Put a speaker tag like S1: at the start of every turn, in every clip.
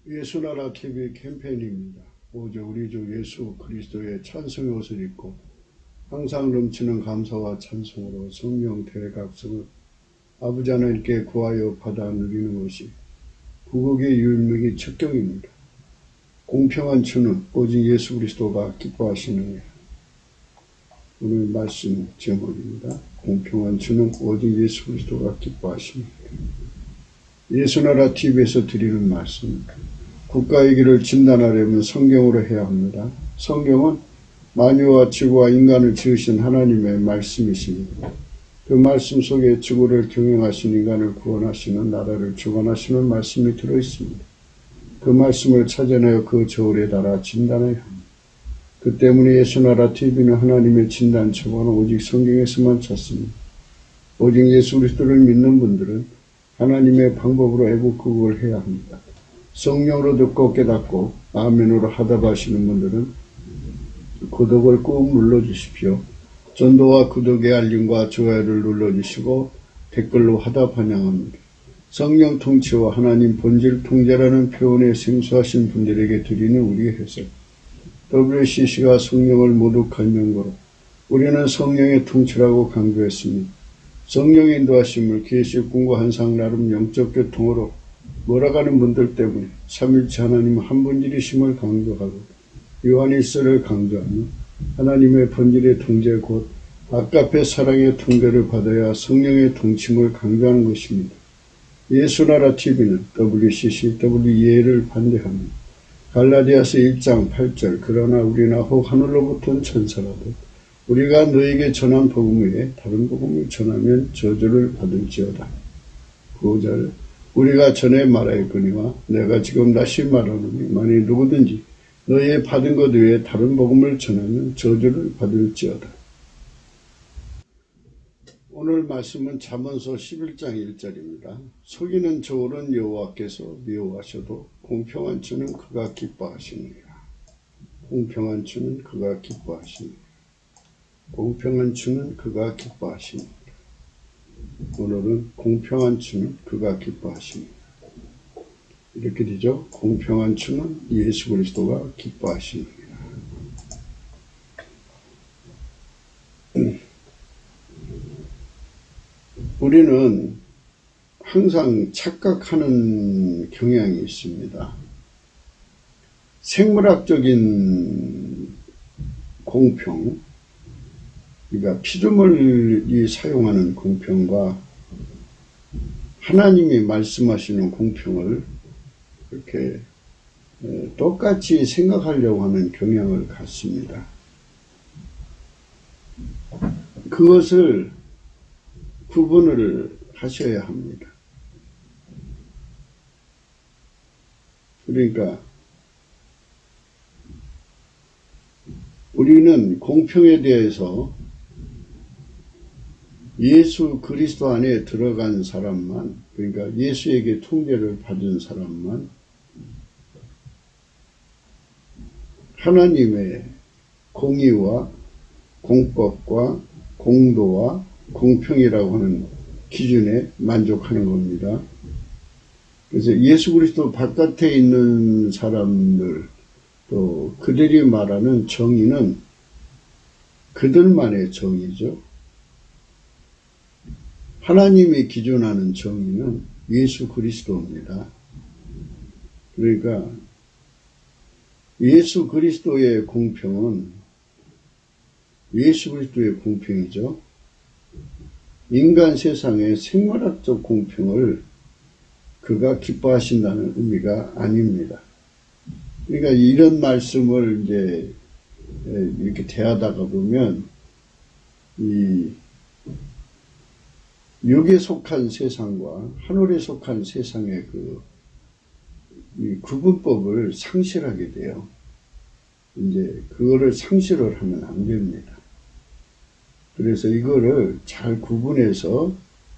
S1: 예수나라 TV 캠페인입니다. 오직 우리 주 예수 그리스도의 찬송의 옷을 입고 항상 넘치는 감사와 찬송으로 성령 대각성을 아버지 하나님께 구하여 받아 누리는 것이 구국의 유일무이 척경입니다. 공평한 주는 오직 예수 그리스도가 기뻐하시느니라. 오늘 말씀 제목입니다. 공평한 주는 오직 예수 그리스도가 기뻐하시느니라. 예수나라 TV에서 드리는 말씀, 국가의 길을 진단하려면 성경으로 해야 합니다. 성경은 만유와 지구와 인간을 지으신 하나님의 말씀이십니다. 그 말씀 속에 지구를 경영하신 인간을 구원하시는, 나라를 주관하시는 말씀이 들어있습니다. 그 말씀을 찾아내어 그 저울에 달아 진단해야 합니다. 그 때문에 예수나라 TV는 하나님의 진단 처방은 오직 성경에서만 찾습니다. 오직 예수 그리스도를 믿는 분들은 하나님의 방법으로 애국국을 해야 합니다. 성령으로 듣고 깨닫고 아멘으로 하답하시는 분들은 구독을 꾹 눌러주십시오. 전도와 구독의 알림과 좋아요를 눌러주시고 댓글로 화답 환영합니다. 성령 통치와 하나님 본질 통제라는 표현에 생소하신 분들에게 드리는 우리의 해석. WCC가 성령을 모독한 명거로 우리는 성령의 통치라고 강조했습니다. 성령의 인도하심을 계시록 꿈과 환상 나름 영적 교통으로 몰아가는 분들 때문에 삼일체 하나님 한 분이심을 강조하고 요한일서를 강조하며 하나님의 본질의 통제 곧 아까페 사랑의 통제를 받아야 성령의 통침을 강조하는 것입니다. 예수나라 TV는 WCC, WEA를 반대합니다. 갈라디아서 1장 8절 그러나 우리나 혹 하늘로부터 천사라도 우리가 너에게 전한 복음 외에 다른 복음을 전하면 저주를 받을지어다. 9절 우리가 전에 말하였거니와 내가 지금 다시 말하노니 만일 누구든지 너의 받은 것 외에 다른 복음을 전하면 저주를 받을지어다. 오늘 말씀은 잠언서 11장 1절입니다. 속이는 저울은 여호와께서 미워하셔도 공평한 주는 그가 기뻐하시느니라. 공평한 주는 그가 기뻐하시느니라. 공평한 주는 그가 기뻐하시느니라. 오늘은 공평한 주는 그가 기뻐하시느니라. 이렇게 되죠. 공평한 주는 예수 그리스도가 기뻐하시느니라. 우리는 항상 착각하는 경향이 있습니다. 생물학적인 공평, 그러니까 피조물이 사용하는 공평과 하나님이 말씀하시는 공평을 이렇게 똑같이 생각하려고 하는 경향을 갖습니다. 그것을 구분을 하셔야 합니다. 그러니까 우리는 공평에 대해서 예수 그리스도 안에 들어간 사람만, 그러니까 예수에게 통제를 받은 사람만 하나님의 공의와 공법과 공도와 공평이라고 하는 기준에 만족하는 겁니다. 그래서 예수 그리스도 바깥에 있는 사람들, 또 그들이 말하는 정의는 그들만의 정의죠. 하나님이 기준하는 정의는 예수 그리스도입니다. 그러니까 예수 그리스도의 공평은 예수 그리스도의 공평이죠. 인간 세상의 생물학적 공평을 그가 기뻐하신다는 의미가 아닙니다. 그러니까 이런 말씀을 이제 이렇게 대하다가 보면 이 육에 속한 세상과 하늘에 속한 세상의 이 구분법을 상실하게 돼요. 이제 그거를 상실을 하면 안 됩니다. 그래서 이거를 잘 구분해서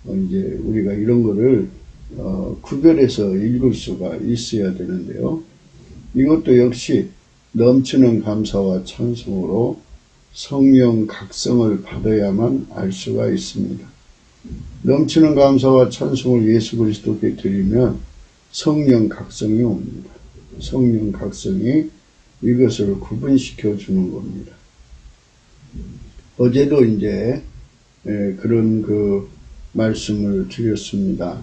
S1: 이제 우리가 이런 거를 구별해서 읽을 수가 있어야 되는데요. 이것도 역시 넘치는 감사와 찬송으로 성령 각성을 받아야만 알 수가 있습니다. 넘치는 감사와 찬송을 예수 그리스도께 드리면 성령 각성이 옵니다. 성령 각성이 이것을 구분시켜 주는 겁니다. 어제도 이제 그런 그 말씀을 드렸습니다.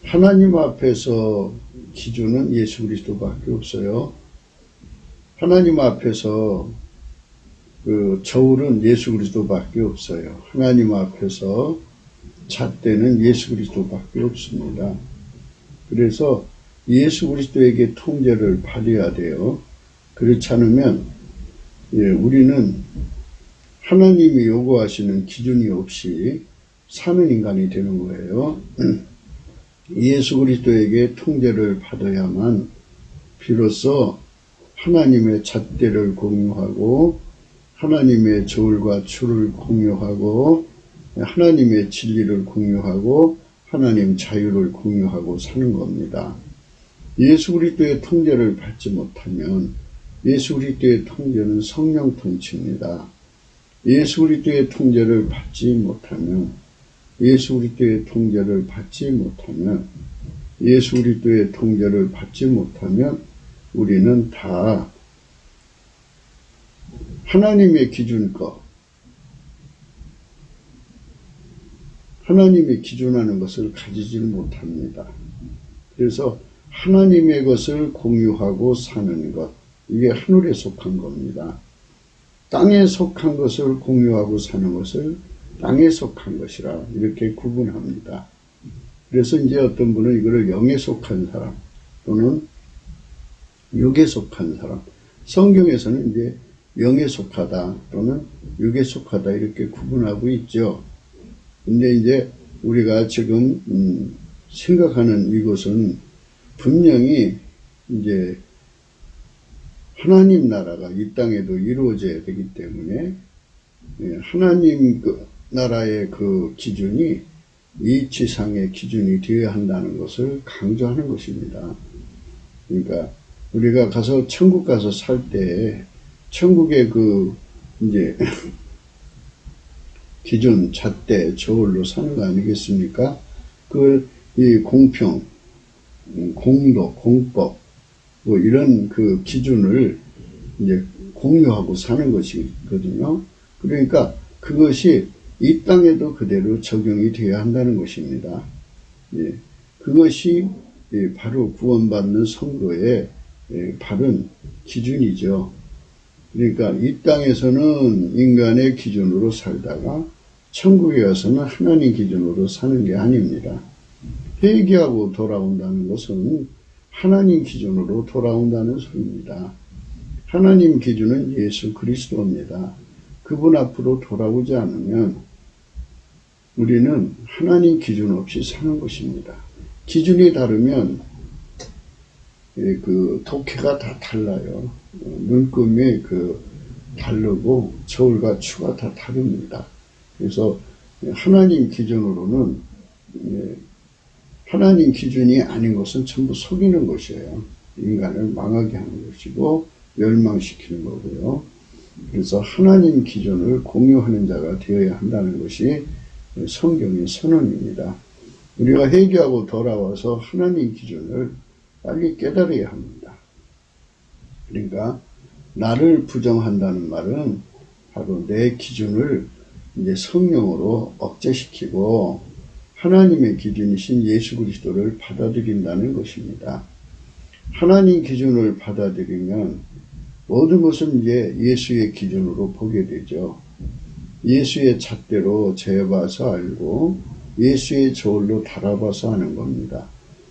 S1: 하나님 앞에서 기준은 예수 그리스도밖에 없어요. 하나님 앞에서 그 저울은 예수 그리스도밖에 없어요. 하나님 앞에서 잣대는 예수 그리스도밖에 없습니다. 그래서 예수 그리스도에게 통제를 받아야 돼요. 그렇지 않으면 우리는 하나님이 요구하시는 기준이 없이 사는 인간이 되는 거예요. 예수 그리스도에게 통제를 받아야만 비로소 하나님의 잣대를 공유하고 하나님의 저울과 추를 공유하고 하나님의 진리를 공유하고 하나님 자유를 공유하고 사는 겁니다. 예수 그리스도의 통제를 받지 못하면 예수 그리스도의 통제는 성령 통치입니다. 예수 그리스도의 통제를 받지 못하면 예수 그리스도의 통제를 받지 못하면 예수 그리스도의 통제를 받지 못하면 우리는 다 하나님의 기준껏 하나님이 기준하는 것을 가지질 못합니다. 그래서 하나님의 것을 공유하고 사는 것, 이게 하늘에 속한 겁니다. 땅에 속한 것을 공유하고 사는 것을 땅에 속한 것이라 이렇게 구분합니다. 그래서 이제 어떤 분은 이거를 영에 속한 사람 또는 육에 속한 사람, 성경에서는 이제 영에 속하다 또는 육에 속하다 이렇게 구분하고 있죠. 근데 이제 우리가 지금 생각하는 이것은 분명히 이제 하나님 나라가 이 땅에도 이루어져야 되기 때문에 하나님 그 나라의 그 기준이 이 지상의 기준이 되어야 한다는 것을 강조하는 것입니다. 그러니까 우리가 가서 천국 가서 살 때 천국의 그 이제 기준, 잣대, 저울로 사는 거 아니겠습니까? 이 공평, 공도, 공법, 뭐 이런 그 기준을 이제 공유하고 사는 것이거든요. 그러니까 그것이 이 땅에도 그대로 적용이 되어야 한다는 것입니다. 예, 그것이 바로 구원받는 성도의 바른 기준이죠. 그러니까 이 땅에서는 인간의 기준으로 살다가 천국에 가서는 하나님 기준으로 사는 게 아닙니다. 회개하고 돌아온다는 것은 하나님 기준으로 돌아온다는 소리입니다. 하나님 기준은 예수 그리스도입니다. 그분 앞으로 돌아오지 않으면 우리는 하나님 기준 없이 사는 것입니다. 기준이 다르면 그 독해가 다 달라요. 눈금이 다르고 저울과 추가 다 다릅니다. 그래서 하나님 기준으로는 하나님 기준이 아닌 것은 전부 속이는 것이에요. 인간을 망하게 하는 것이고 멸망시키는 거고요. 그래서 하나님 기준을 공유하는 자가 되어야 한다는 것이 성경의 선언입니다. 우리가 회개하고 돌아와서 하나님 기준을 빨리 깨달아야 합니다. 그러니까 나를 부정한다는 말은 바로 내 기준을 이제 성령으로 억제시키고 하나님의 기준이신 예수 그리스도를 받아들인다는 것입니다. 하나님 기준을 받아들이면 모든 것은 이제 예수의 기준으로 보게 되죠. 예수의 잣대로 재봐서 알고 예수의 저울로 달아봐서 하는 겁니다.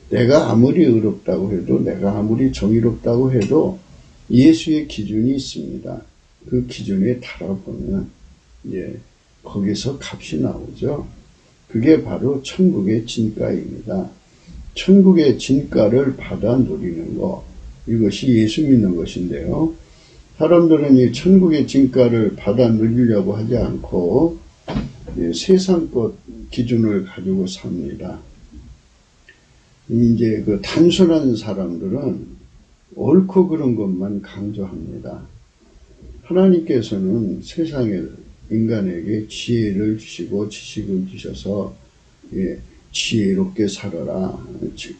S1: 내가 아무리 의롭다고 해도 내가 아무리 정의롭다고 해도 예수의 기준이 있습니다. 그 기준에 달아보면 거기서 값이 나오죠. 그게 바로 천국의 진가입니다. 천국의 진가를 받아 누리는 것, 이것이 예수 믿는 것인데요. 사람들은 이 천국의 진가를 받아 누리려고 하지 않고 세상 것 기준을 가지고 삽니다. 이제 그 단순한 사람들은 옳고 그른 것만 강조합니다. 하나님께서는 세상에 인간에게 지혜를 주시고 지식을 주셔서 지혜롭게 살아라,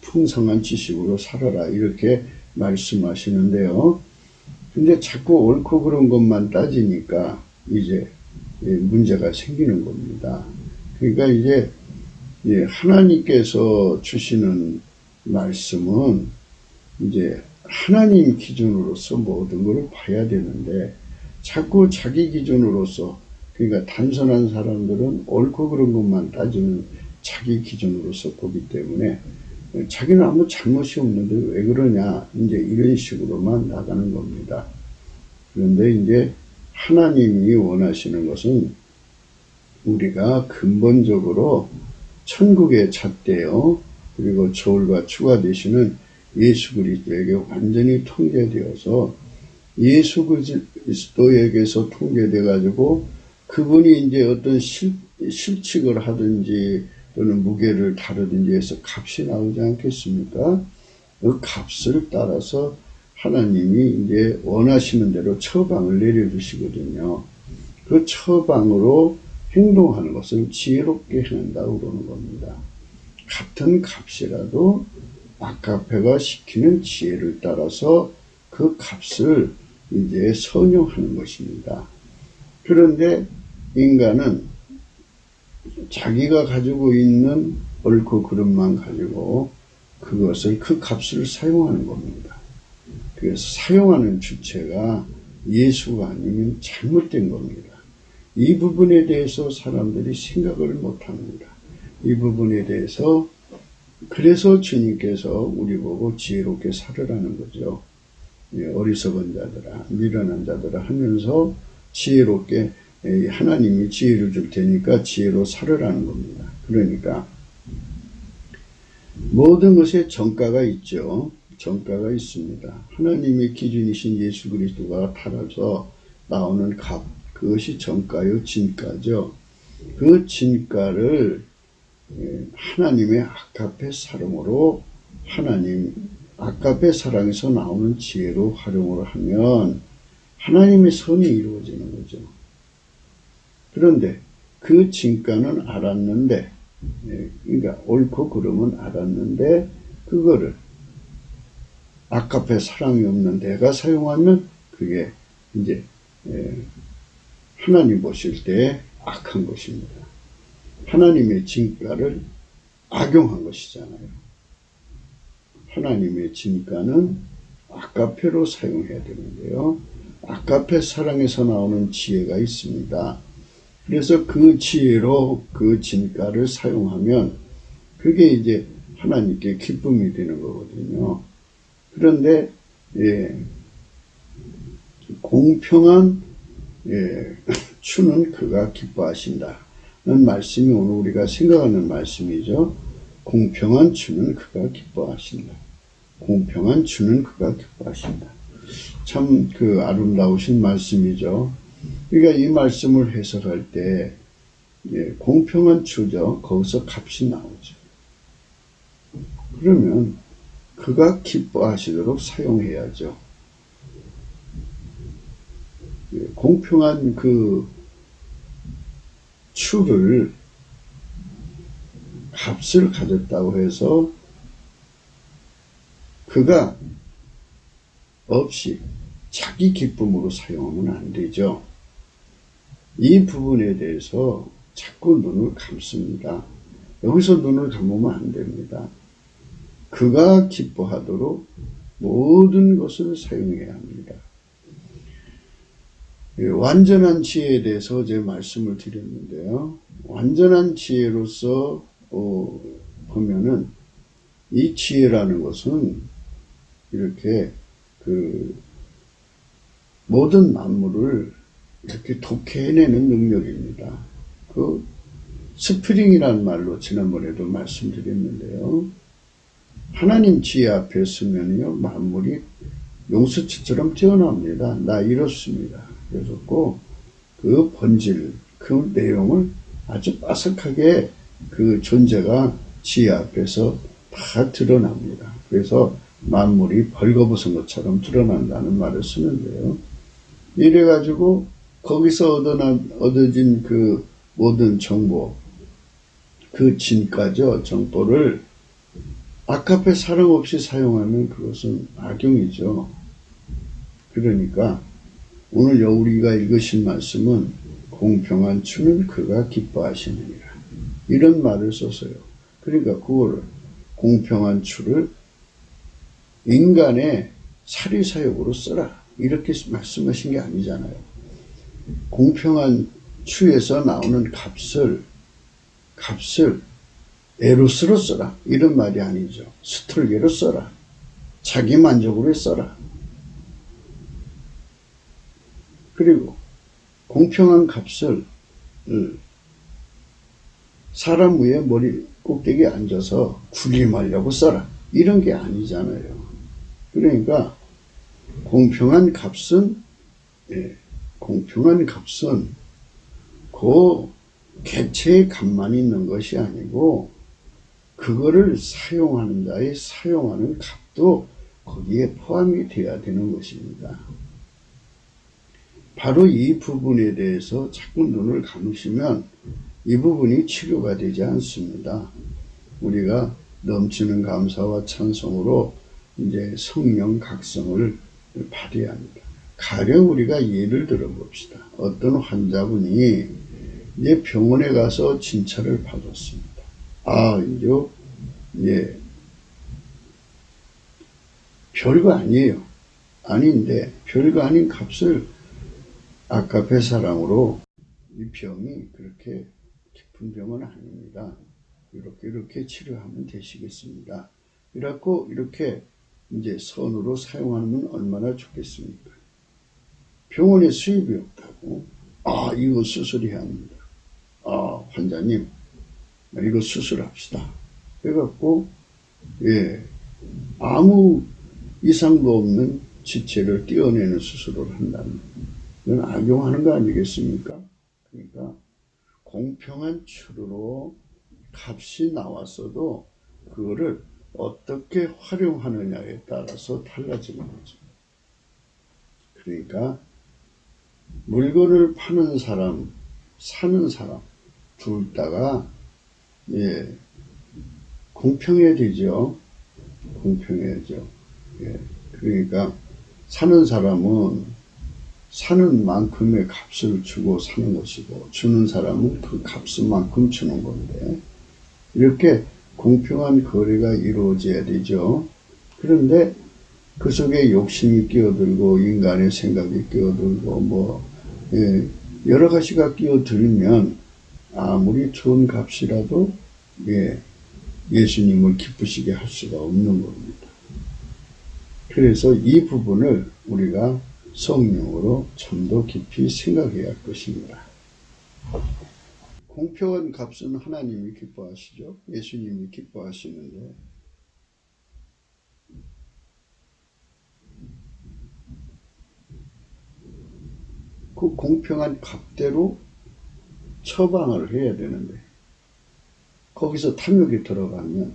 S1: 풍성한 지식으로 살아라 이렇게 말씀하시는데요. 근데 자꾸 옳고 그런 것만 따지니까 이제 문제가 생기는 겁니다. 그러니까 이제 하나님께서 주시는 말씀은 이제 하나님 기준으로서 모든 걸 봐야 되는데 자꾸 자기 기준으로서, 그러니까 단순한 사람들은 옳고 그런 것만 따지는 자기 기준으로서 보기 때문에 자기는 아무 잘못이 없는데 왜 그러냐, 이제 이런 식으로만 나가는 겁니다. 그런데 이제 하나님이 원하시는 것은 우리가 근본적으로 천국의 잣대요, 그리고 저울과 추가 되시는 예수 그리스도에게 완전히 통제되어서 예수 그리스도에게서 통제돼 가지고 그분이 이제 어떤 실칙을 하든지 또는 무게를 다루든지 해서 값이 나오지 않겠습니까? 그 값을 따라서 하나님이 이제 원하시는 대로 처방을 내려주시거든요. 그 처방으로 행동하는 것을 지혜롭게 행한다고 그러는 겁니다. 같은 값이라도 아카페가 시키는 지혜를 따라서 그 값을 이제 선용하는 것입니다. 그런데 인간은 자기가 가지고 있는 옳고 그름만 가지고 그것을, 그 값을 사용하는 겁니다. 그래서 사용하는 주체가 예수가 아니면 잘못된 겁니다. 이 부분에 대해서 사람들이 생각을 못합니다. 이 부분에 대해서, 그래서 주님께서 우리 보고 지혜롭게 살으라는 거죠. 어리석은 자들아, 미련한 자들아 하면서 지혜롭게, 하나님이 지혜를 줄 테니까 지혜로 살으라는 겁니다. 그러니까 모든 것에 정가가 있죠. 정가가 있습니다. 하나님의 기준이신 예수 그리스도가 달아서 나오는 값, 그것이 정가요, 진가죠. 그 진가를 하나님의 아카페 사랑으로, 하나님 아카페 사랑에서 나오는 지혜로 활용을 하면 하나님의 선이 이루어지는 거죠. 그런데 그 진가는 알았는데, 그러니까 옳고 그름은 알았는데 그거를 아카페 사랑이 없는 내가 사용하면 그게 이제 하나님 보실 때 악한 것입니다. 하나님의 진가를 악용한 것이잖아요. 하나님의 진가는 아카페로 사용해야 되는데요. 아카페 사랑에서 나오는 지혜가 있습니다. 그래서 그 지혜로 그 진가를 사용하면 그게 이제 하나님께 기쁨이 되는 거거든요. 그런데 공평한 추는 그가 기뻐하신다는 말씀이 오늘 우리가 생각하는 말씀이죠. 공평한 추는 그가 기뻐하신다. 공평한 추는 그가 기뻐하신다. 참 그 아름다우신 말씀이죠. 그러니까 이 말씀을 해석할 때 공평한 추죠. 거기서 값이 나오죠. 그러면 그가 기뻐하시도록 사용해야죠. 공평한 그 추를 값을 가졌다고 해서 그가 없이 자기 기쁨으로 사용하면 안 되죠. 이 부분에 대해서 자꾸 눈을 감습니다. 여기서 눈을 감으면 안 됩니다. 그가 기뻐하도록 모든 것을 사용해야 합니다. 완전한 지혜에 대해서 어제 말씀을 드렸는데요. 완전한 지혜로서 보면은 이 지혜라는 것은 이렇게 그 모든 만물을 이렇게 독해내는 능력입니다. 그 스프링이라는 말로 지난번에도 말씀드렸는데요. 하나님 지혜 앞에 서면요, 만물이 용수치처럼 뛰어납니다. 나 이렇습니다. 그래서 그 본질, 그 내용을 아주 빠삭하게 그 존재가 지혜 앞에서 다 드러납니다. 그래서 만물이 벌거벗은 것처럼 드러난다는 말을 쓰는데요. 이래가지고 거기서 얻어진 그 모든 정보, 그 진가죠. 정보를 아카페 사랑 없이 사용하면 그것은 악용이죠. 그러니까 오늘 우리가 읽으신 말씀은 공평한 주는 그가 기뻐하시느니라. 이런 말을 썼어요. 그러니까 그거를 공평한 주를 인간의 사리사욕으로 써라. 이렇게 말씀하신 게 아니잖아요. 공평한 추에서 나오는 값을 에로스로 써라. 이런 말이 아니죠. 스톨게로 써라. 자기 만족으로 써라. 그리고 공평한 값을 사람 위에 머리 꼭대기에 앉아서 군림하려고 써라. 이런 게 아니잖아요. 그러니까 공평한 값은 그 개체의 값만 있는 것이 아니고 그거를 사용하는 자의 사용하는 값도 거기에 포함이 되어야 되는 것입니다. 바로 이 부분에 대해서 자꾸 눈을 감으시면 이 부분이 치료가 되지 않습니다. 우리가 넘치는 감사와 찬송으로 이제 성령 각성을 발휘해야 합니다. 가령 우리가 예를 들어 봅시다. 어떤 환자분이 이제 병원에 가서 진찰을 받았습니다. 별거 아니에요. 아닌데 별거 아닌 값을 아카페 사랑으로 이 병이 그렇게 깊은 병은 아닙니다. 이렇게 치료하면 되시겠습니다. 이렇고 이렇게 이제 선으로 사용하면 얼마나 좋겠습니까? 병원에 수입이 없다고 이거 수술해야 합니다. 환자님 이거 수술합시다. 그래갖고 아무 이상도 없는 지체를 떼어내는 수술을 한다면 이건 악용하는 거 아니겠습니까? 그러니까 공평한 추루로 값이 나왔어도 그거를 어떻게 활용하느냐에 따라서 달라지는 거죠. 그러니까 물건을 파는 사람, 사는 사람 둘 다가 공평해야 되죠. 공평해야죠. 그러니까 사는 사람은 사는 만큼의 값을 주고 사는 것이고 주는 사람은 그 값만큼 주는 건데 이렇게 공평한 거래가 이루어져야 되죠. 그런데 그 속에 욕심이 끼어들고 인간의 생각이 끼어들고 여러 가지가 끼어들면 아무리 좋은 값이라도 예수님을 기쁘시게 할 수가 없는 겁니다. 그래서 이 부분을 우리가 성령으로 좀 더 깊이 생각해야 할 것입니다. 공평한 값은 하나님이 기뻐하시죠. 예수님이 기뻐하시는데 그 공평한 값대로 처방을 해야 되는데 거기서 탐욕이 들어가면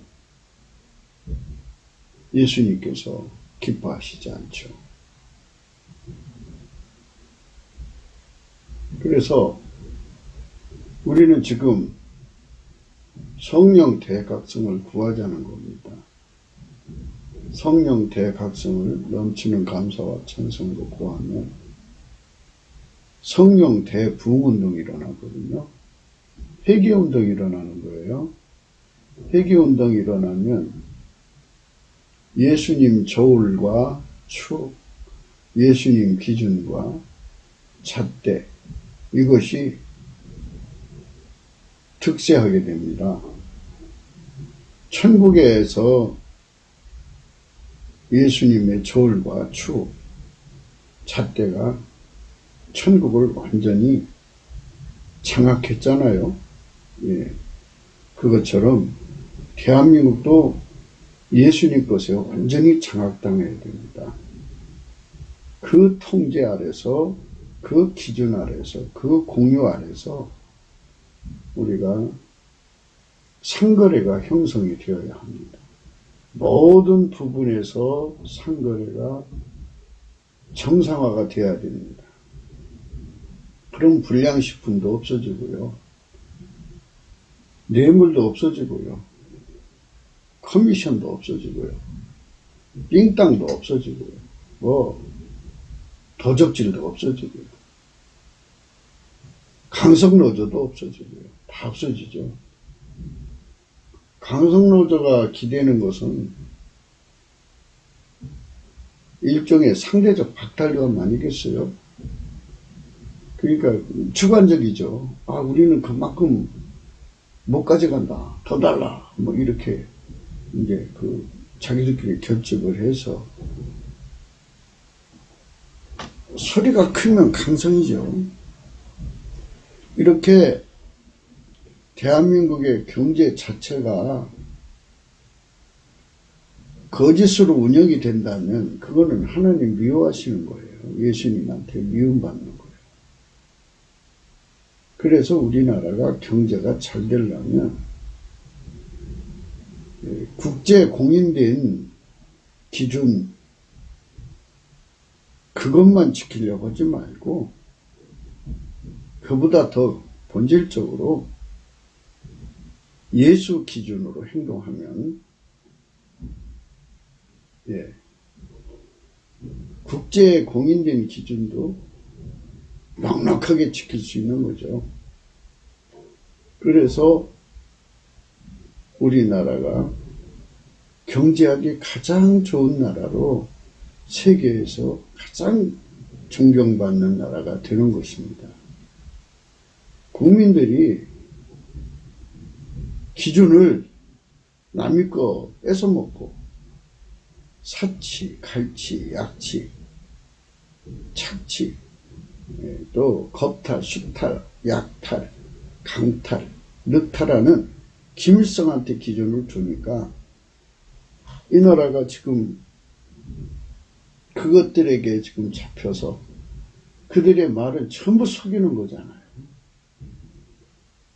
S1: 예수님께서 기뻐하시지 않죠. 그래서 우리는 지금 성령 대각성을 구하자는 겁니다. 성령 대각성을 넘치는 감사와 찬송으로 구하면 성령 대부흥운동이 일어나거든요. 회개운동이 일어나는 거예요. 회개운동이 일어나면 예수님 저울과 추, 예수님 기준과 잣대 이것이 득세하게 됩니다. 천국에서 예수님의 저울과 추, 잣대가 천국을 완전히 장악했잖아요. 그것처럼 대한민국도 예수님 것에 완전히 장악당해야 됩니다. 그 통제 아래서, 그 기준 아래서, 그 공유 아래서 우리가 상거래가 형성이 되어야 합니다. 모든 부분에서 상거래가 정상화가 되어야 됩니다. 그럼 불량식품도 없어지고요. 뇌물도 없어지고요. 커미션도 없어지고요. 빙땅도 없어지고요. 뭐 도적질도 없어지고요. 강성노조도 없어지고요. 다 없어지죠. 강성노조가 기대는 것은 일종의 상대적 박탈감 아니겠어요? 그러니까 주관적이죠. 아, 우리는 그만큼 못 가져간다. 더 달라. 뭐 이렇게 이제 자기들끼리 결집을 해서 소리가 크면 강성이죠. 이렇게 대한민국의 경제 자체가 거짓으로 운영이 된다면 그거는 하나님 미워하시는 거예요. 예수님한테 미움받는 거예요. 그래서 우리나라가 경제가 잘 되려면 국제 공인된 기준 그것만 지키려고 하지 말고 그보다 더 본질적으로 예수 기준으로 행동하면 국제 공인된 기준도 넉넉하게 지킬 수 있는 거죠. 그래서 우리나라가 경제학이 가장 좋은 나라로 세계에서 가장 존경받는 나라가 되는 것입니다. 국민들이 기준을 남의 거 뺏어먹고 사치, 갈치, 약치, 착치, 또 겁탈, 수탈, 약탈, 강탈, 늑탈하는 김일성한테 기준을 두니까 이 나라가 지금 그것들에게 지금 잡혀서 그들의 말은 전부 속이는 거잖아요.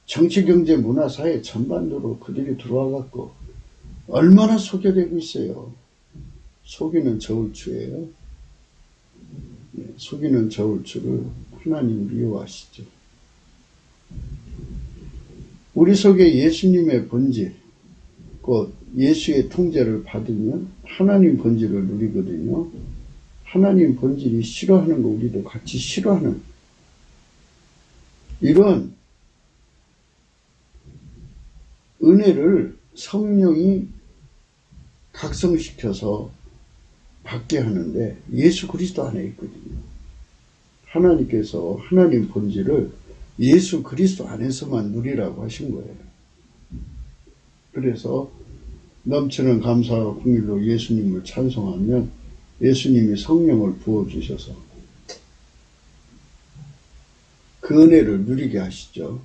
S1: 정치, 경제, 문화, 사회 전반적으로 그들이 들어와갖고 얼마나 속여되고 있어요. 속이는 저울추예요. 속이는 저울추를 하나님 미워하시죠. 우리 속에 예수님의 본질, 곧 예수의 통제를 받으면 하나님 본질을 누리거든요. 하나님 본질이 싫어하는 거 우리도 같이 싫어하는 이런 은혜를 성령이 각성시켜서 받게 하는데 예수 그리스도 안에 있거든요. 하나님께서 하나님 본질을 예수 그리스도 안에서만 누리라고 하신 거예요. 그래서 넘치는 감사와 긍휼로 예수님을 찬송하면 예수님이 성령을 부어주셔서 그 은혜를 누리게 하시죠.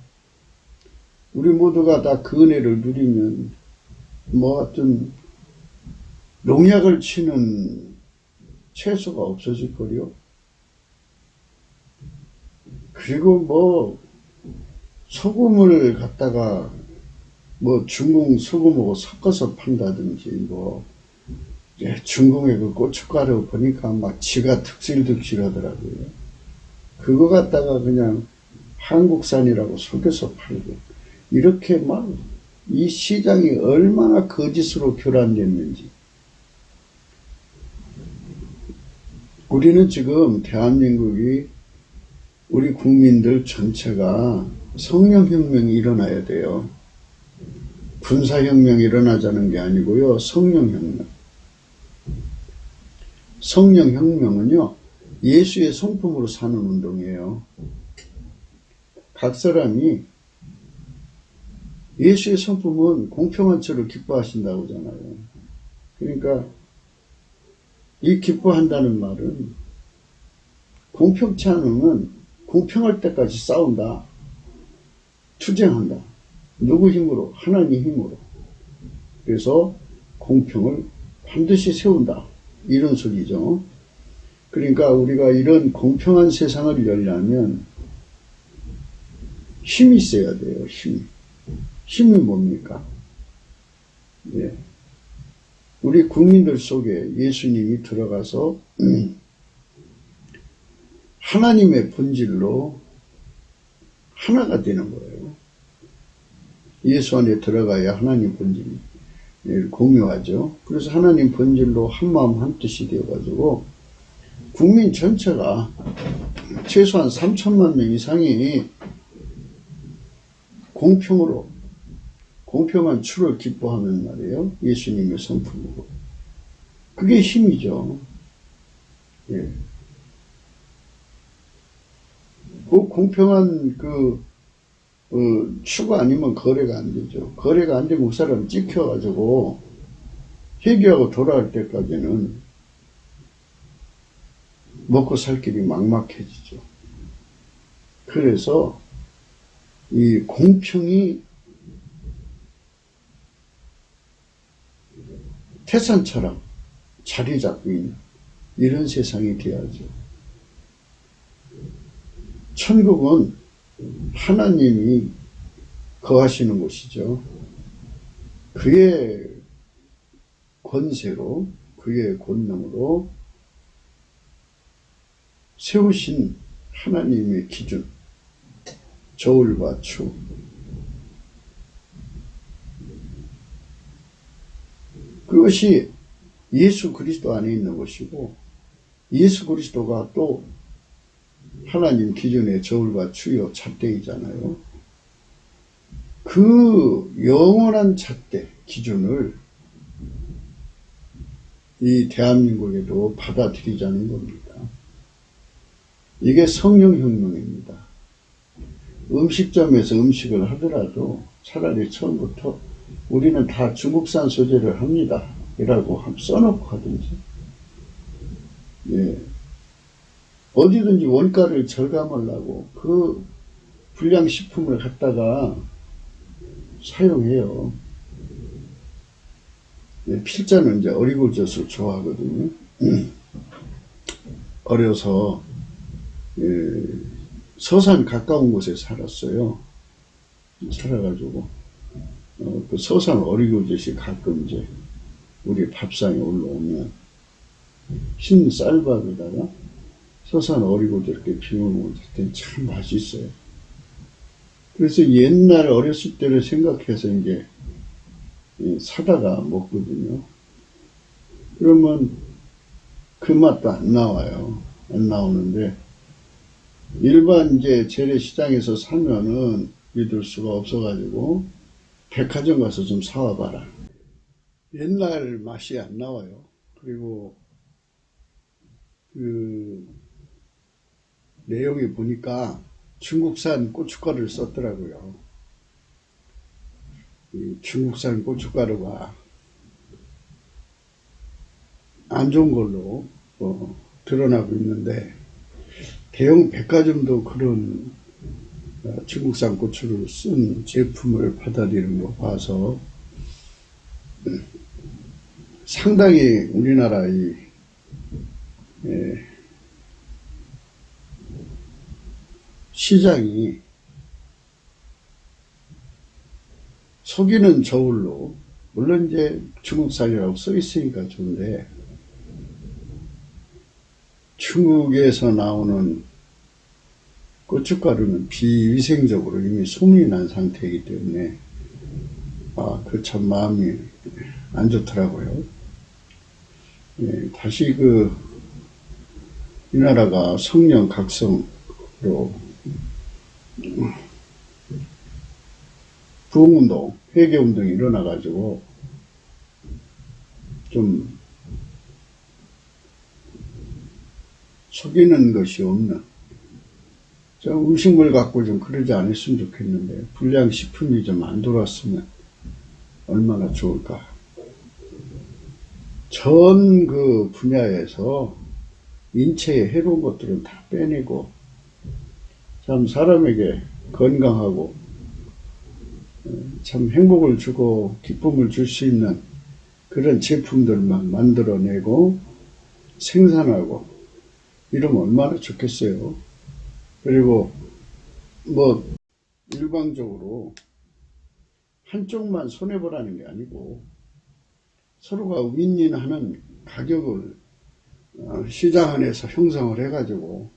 S1: 우리 모두가 다 그 은혜를 누리면 뭐 어떤 농약을 치는 채소가 없어질 거요. 그리고 뭐 소금을 갖다가 뭐 중국 소금하고 섞어서 판다든지 뭐 중국의 그 고춧가루 보니까 막 지가 득실득실하더라고요. 그거 갖다가 그냥 한국산이라고 속여서 팔고 이렇게 막 이 시장이 얼마나 거짓으로 교란됐는지. 우리는 지금 대한민국이 우리 국민들 전체가 성령혁명이 일어나야 돼요. 군사혁명이 일어나자는 게 아니고요. 성령혁명. 성령혁명은요. 예수의 성품으로 사는 운동이에요. 각 사람이 예수의 성품은 공평한 처를 기뻐하신다고 하잖아요. 그러니까 이 기뻐한다는 말은 공평치 않으면 공평할 때까지 싸운다. 투쟁한다. 누구 힘으로? 하나님 힘으로. 그래서 공평을 반드시 세운다. 이런 소리죠. 그러니까 우리가 이런 공평한 세상을 열려면 힘이 있어야 돼요. 힘. 힘이 뭡니까? 예. 우리 국민들 속에 예수님이 들어가서 하나님의 본질로 하나가 되는 거예요. 예수 안에 들어가야 하나님 본질이. 공유하죠. 그래서 하나님 본질로 한마음 한뜻이 되어가지고 국민 전체가 최소한 3천만 명 이상이 공평한 추를 기뻐하면 말이에요. 예수님의 성품으로. 그게 힘이죠. 예. 그 공평한 추가 아니면 거래가 안 되죠. 거래가 안 되면 그 사람 찍혀가지고 회개하고 돌아올 때까지는 먹고 살 길이 막막해지죠. 그래서 이 공평이 태산처럼 자리 잡고 있는 이런 세상이 되어야죠. 천국은 하나님이 거하시는 곳이죠. 그의 권세로, 그의 권능으로 세우신 하나님의 기준, 저울과 추. 그것이 예수 그리스도 안에 있는 것이고, 예수 그리스도가 또 하나님 기준의 저울과 추요 잣대이잖아요. 그 영원한 잣대 기준을 이 대한민국에도 받아들이자는 겁니다. 이게 성령혁명입니다. 음식점에서 음식을 하더라도 차라리 처음부터 우리는 다 중국산 소재를 합니다. 이라고 써놓고 하든지, 예. 어디든지 원가를 절감하려고 그 불량식품을 갖다가 사용해요. 예, 필자는 이제 어리굴젓을 좋아하거든요. 어려서 서산 가까운 곳에 살았어요. 살아가지고 그 서산 어리굴젓이 가끔 이제 우리 밥상에 올라오면 흰 쌀밥에다가 서산 어리굴젓 이렇게 비벼먹을 때 참 맛있어요. 그래서 옛날 어렸을 때를 생각해서 이제 사다가 먹거든요. 그러면 그 맛도 안 나와요. 안 나오는데 일반 이제 재래시장에서 사면은 믿을 수가 없어가지고 백화점 가서 좀 사와봐라. 옛날 맛이 안 나와요. 그리고 그 내용에 보니까 중국산 고춧가루를 썼더라고요. 이 중국산 고춧가루가 안 좋은 걸로 드러나고 있는데 대형 백화점도 그런 중국산 고추를 쓴 제품을 받아들이는 거 봐서 상당히 우리나라 시장이 속이는 저울로, 물론 이제 중국산이라고 써 있으니까 좋은데 중국에서 나오는 고춧가루는 비위생적으로 이미 소문이 난 상태이기 때문에 그 참 마음이 안 좋더라고요. 예, 다시 이 나라가 성령 각성으로 부흥운동, 회개운동이 일어나가지고 좀 속이는 것이 없는, 좀 음식물 갖고 좀 그러지 않았으면 좋겠는데 불량식품이 좀 안 돌았으면 얼마나 좋을까. 전 그 분야에서 인체에 해로운 것들은 다 빼내고 참 사람에게 건강하고 참 행복을 주고 기쁨을 줄 수 있는 그런 제품들만 만들어내고 생산하고 이러면 얼마나 좋겠어요. 그리고 일방적으로 한쪽만 손해보라는 게 아니고 서로가 윈윈하는 가격을 시장 안에서 형성을 해가지고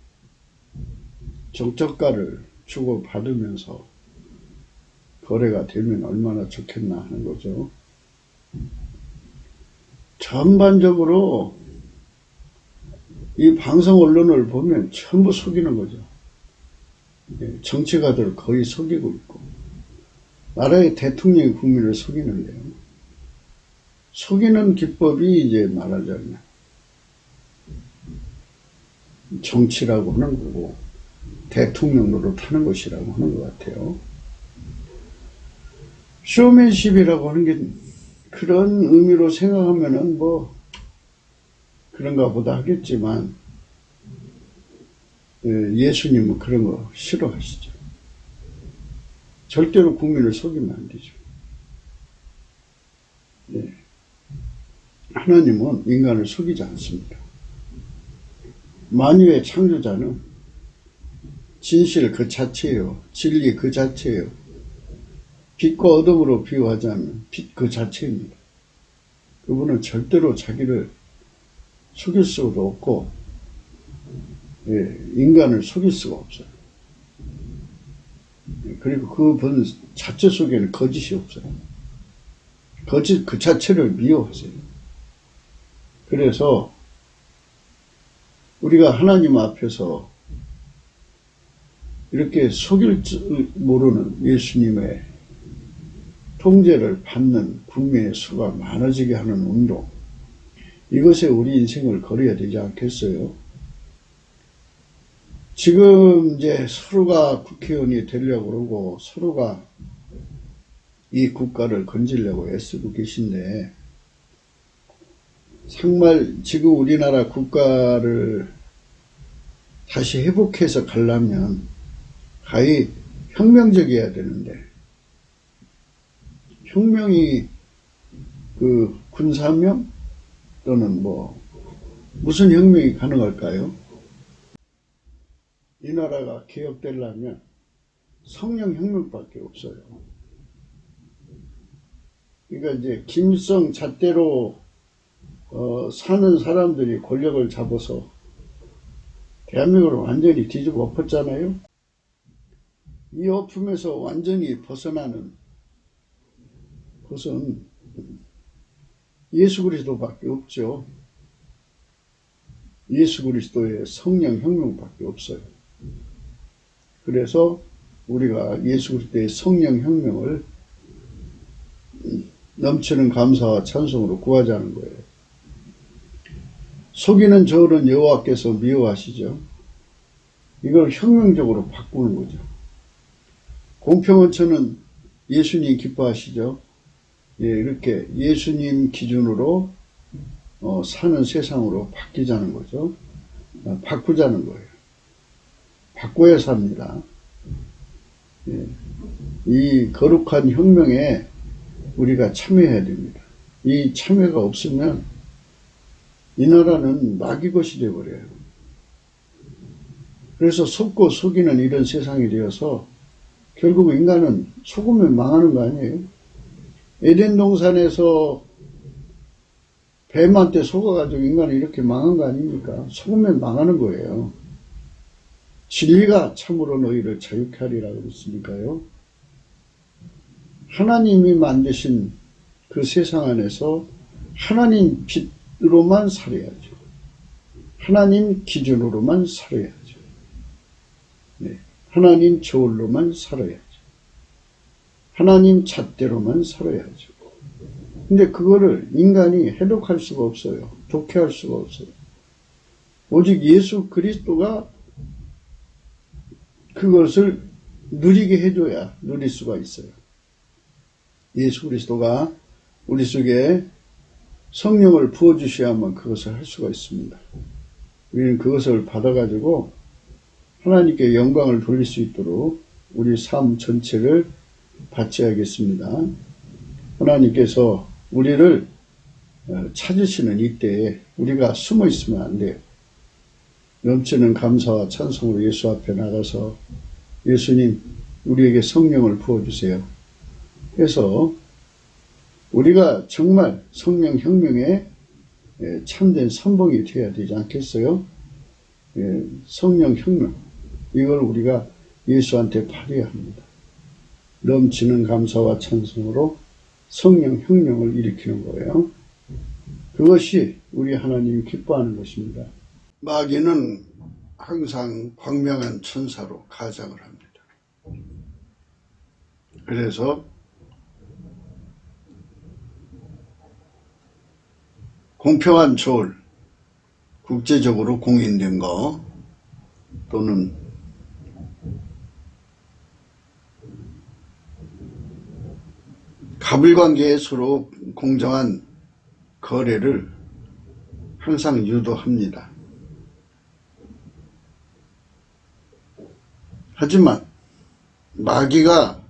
S1: 정저가를 주고 받으면서 거래가 되면 얼마나 좋겠나 하는 거죠. 전반적으로 이 방송 언론을 보면 전부 속이는 거죠. 정치가들 거의 속이고 있고, 나라의 대통령이 국민을 속이는데요. 속이는 기법이 이제 말하자면 정치라고 하는 거고, 대통령 노릇하는 것이라고 하는 것 같아요. 쇼맨십이라고 하는 게 그런 의미로 생각하면은 뭐 그런가 보다 하겠지만, 예수님은 그런 거 싫어하시죠. 절대로 국민을 속이면 안 되죠. 네. 하나님은 인간을 속이지 않습니다. 만유의 창조자는 진실 그 자체예요. 진리 그 자체예요. 빛과 어둠으로 비유하자면 빛 그 자체입니다. 그분은 절대로 자기를 속일 수도 없고, 인간을 속일 수가 없어요. 그리고 그분 자체 속에는 거짓이 없어요. 거짓 그 자체를 미워하세요. 그래서 우리가 하나님 앞에서 이렇게 속일 줄 모르는 예수님의 통제를 받는 국민의 수가 많아지게 하는 운동, 이것에 우리 인생을 걸어야 되지 않겠어요? 지금 이제 서로가 국회의원이 되려고 그러고 서로가 이 국가를 건지려고 애쓰고 계신데, 정말 지금 우리나라 국가를 다시 회복해서 가려면 가히 혁명적이어야 되는데, 혁명이 그 군사혁명 또는 뭐 무슨 혁명이 가능할까요? 이 나라가 개혁되려면 성령 혁명밖에 없어요. 그러니까 이제 김일성 잣대로 사는 사람들이 권력을 잡아서 대한민국을 완전히 뒤집어 엎었잖아요. 이 엎음에서 완전히 벗어나는 것은 예수 그리스도밖에 없죠. 예수 그리스도의 성령 혁명밖에 없어요. 그래서 우리가 예수 그리스도의 성령 혁명을 넘치는 감사와 찬송으로 구하자는 거예요. 속이는 저울은 여호와께서 미워하시죠. 이걸 혁명적으로 바꾸는 거죠. 공평원천은 예수님 기뻐하시죠. 이렇게 예수님 기준으로 사는 세상으로 바뀌자는 거죠. 바꾸자는 거예요. 바꿔야 삽니다. 이 거룩한 혁명에 우리가 참여해야 됩니다. 이 참여가 없으면 이 나라는 낙이 것이 되어버려요. 그래서 속고 속이는 이런 세상이 되어서 결국 인간은 속으면 망하는 거 아니에요? 에덴 동산에서 뱀한테 속아가지고 인간이 이렇게 망한 거 아닙니까? 속으면 망하는 거예요. 진리가 참으로 너희를 자유케 하리라 그랬으니까요. 하나님이 만드신 그 세상 안에서 하나님 빛으로만 살아야죠. 하나님 기준으로만 살아야죠. 네. 하나님 저울로만 살아야죠. 하나님 잣대로만 살아야죠. 근데 그거를 인간이 해독할 수가 없어요. 독해할 수가 없어요. 오직 예수 그리스도가 그것을 누리게 해줘야 누릴 수가 있어요. 예수 그리스도가 우리 속에 성령을 부어주셔야만 그것을 할 수가 있습니다. 우리는 그것을 받아가지고 하나님께 영광을 돌릴 수 있도록 우리 삶 전체를 바쳐야겠습니다. 하나님께서 우리를 찾으시는 이때에 우리가 숨어 있으면 안 돼요. 넘치는 감사와 찬송으로 예수 앞에 나가서 예수님 우리에게 성령을 부어주세요 해서 우리가 정말 성령 혁명에 참된 선봉이 되어야 되지 않겠어요? 성령 혁명, 이걸 우리가 예수한테 발휘해야 합니다. 넘치는 감사와 찬송으로 성령 혁명을 일으키는 거예요. 그것이 우리 하나님이 기뻐하는 것입니다. 마귀는 항상 광명한 천사로 가장을 합니다. 그래서 공평한 조을, 국제적으로 공인된 거 또는 갑을관계에 서로 공정한 거래를 항상 유도합니다. 하지만 마귀가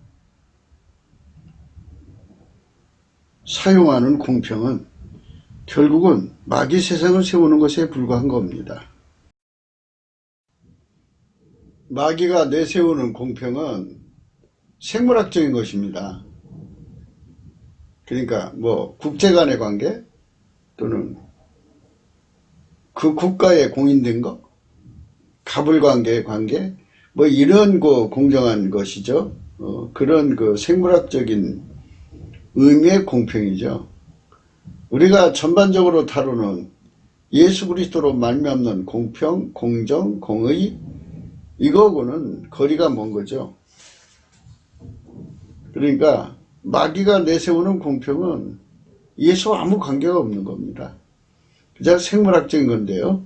S1: 사용하는 공평은 결국은 마귀 세상을 세우는 것에 불과한 겁니다. 마귀가 내세우는 공평은 생물학적인 것입니다. 그러니까 국제 간의 관계 또는 그 국가에 공인된 것, 갑을관계의 관계, 이런 공정한 것이죠. 그런 생물학적인 의미의 공평이죠. 우리가 전반적으로 다루는 예수 그리스도로 말미암는 공평, 공정, 공의, 이거하고는 거리가 먼 거죠. 그러니까 마귀가 내세우는 공평은 예수와 아무 관계가 없는 겁니다. 그냥 생물학적인 건데요.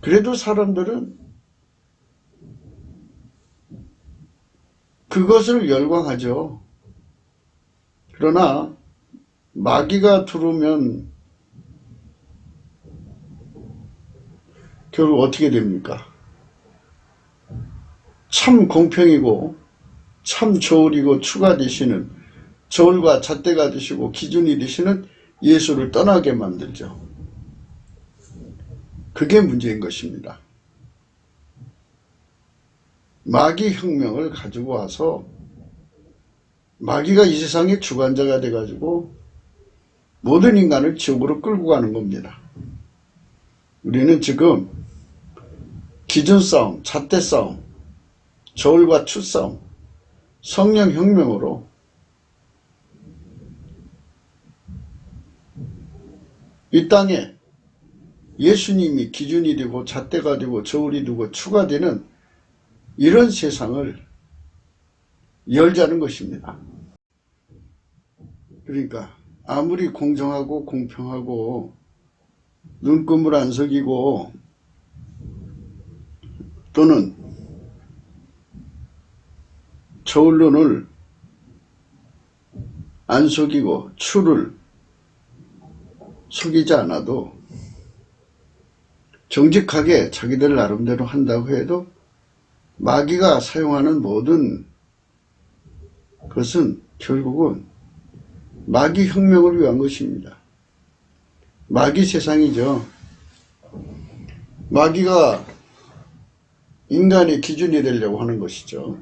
S1: 그래도 사람들은 그것을 열광하죠. 그러나 마귀가 들어오면 결국 어떻게 됩니까? 참 공평이고 참 저울이고 추가 되시는, 저울과 잣대가 되시고 기준이 되시는 예수를 떠나게 만들죠. 그게 문제인 것입니다. 마귀 혁명을 가지고 와서 마귀가 이 세상의 주관자가 돼가지고 모든 인간을 지옥으로 끌고 가는 겁니다. 우리는 지금 기준 싸움, 잣대 싸움, 저울과 추 싸움, 성령 혁명으로 이 땅에 예수님이 기준이 되고 잣대가 되고 저울이 되고 추가 되는 이런 세상을 열자는 것입니다. 그러니까 아무리 공정하고 공평하고 눈금을 안 속이고 또는 저울눈을 안 속이고 추를 속이지 않아도 정직하게 자기들 나름대로 한다고 해도 마귀가 사용하는 모든 것은 결국은 마귀 혁명을 위한 것입니다. 마귀 세상이죠. 마귀가 인간의 기준이 되려고 하는 것이죠.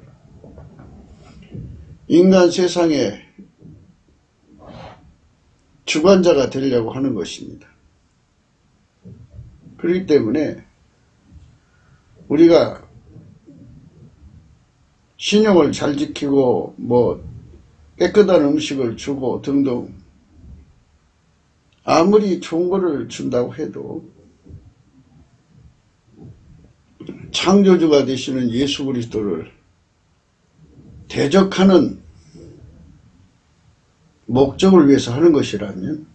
S1: 인간 세상의 주관자가 되려고 하는 것입니다. 그렇기 때문에 우리가 신용을 잘 지키고 깨끗한 음식을 주고 등등 아무리 좋은 거를 준다고 해도 창조주가 되시는 예수 그리스도를 대적하는 목적을 위해서 하는 것이라면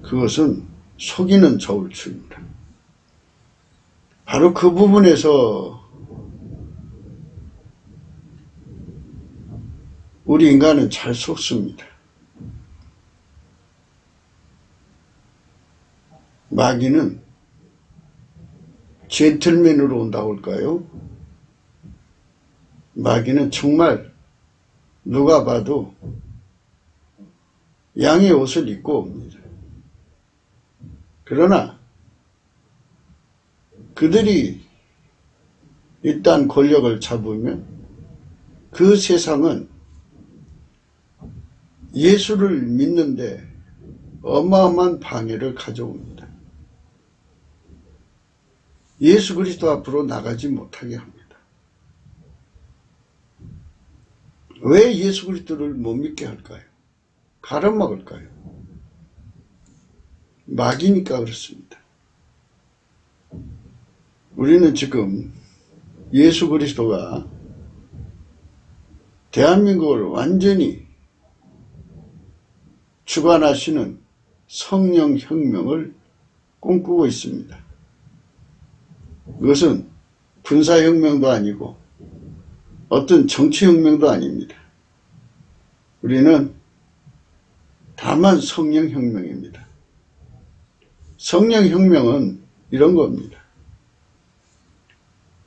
S1: 그것은 속이는 저울추입니다. 바로 그 부분에서 우리 인간은 잘 속습니다. 마귀는 젠틀맨으로 온다고 할까요? 마귀는 정말 누가 봐도 양의 옷을 입고 옵니다. 그러나 그들이 일단 권력을 잡으면 그 세상은 예수를 믿는데 어마어마한 방해를 가져옵니다. 예수 그리스도 앞으로 나가지 못하게 합니다. 왜 예수 그리스도를 못 믿게 할까요? 가려먹을까요? 막이니까 그렇습니다. 우리는 지금 예수 그리스도가 대한민국을 완전히 주관하시는 성령 혁명을 꿈꾸고 있습니다. 그것은 군사혁명도 아니고 어떤 정치혁명도 아닙니다. 우리는 다만 성령혁명입니다. 성령혁명은 이런 겁니다.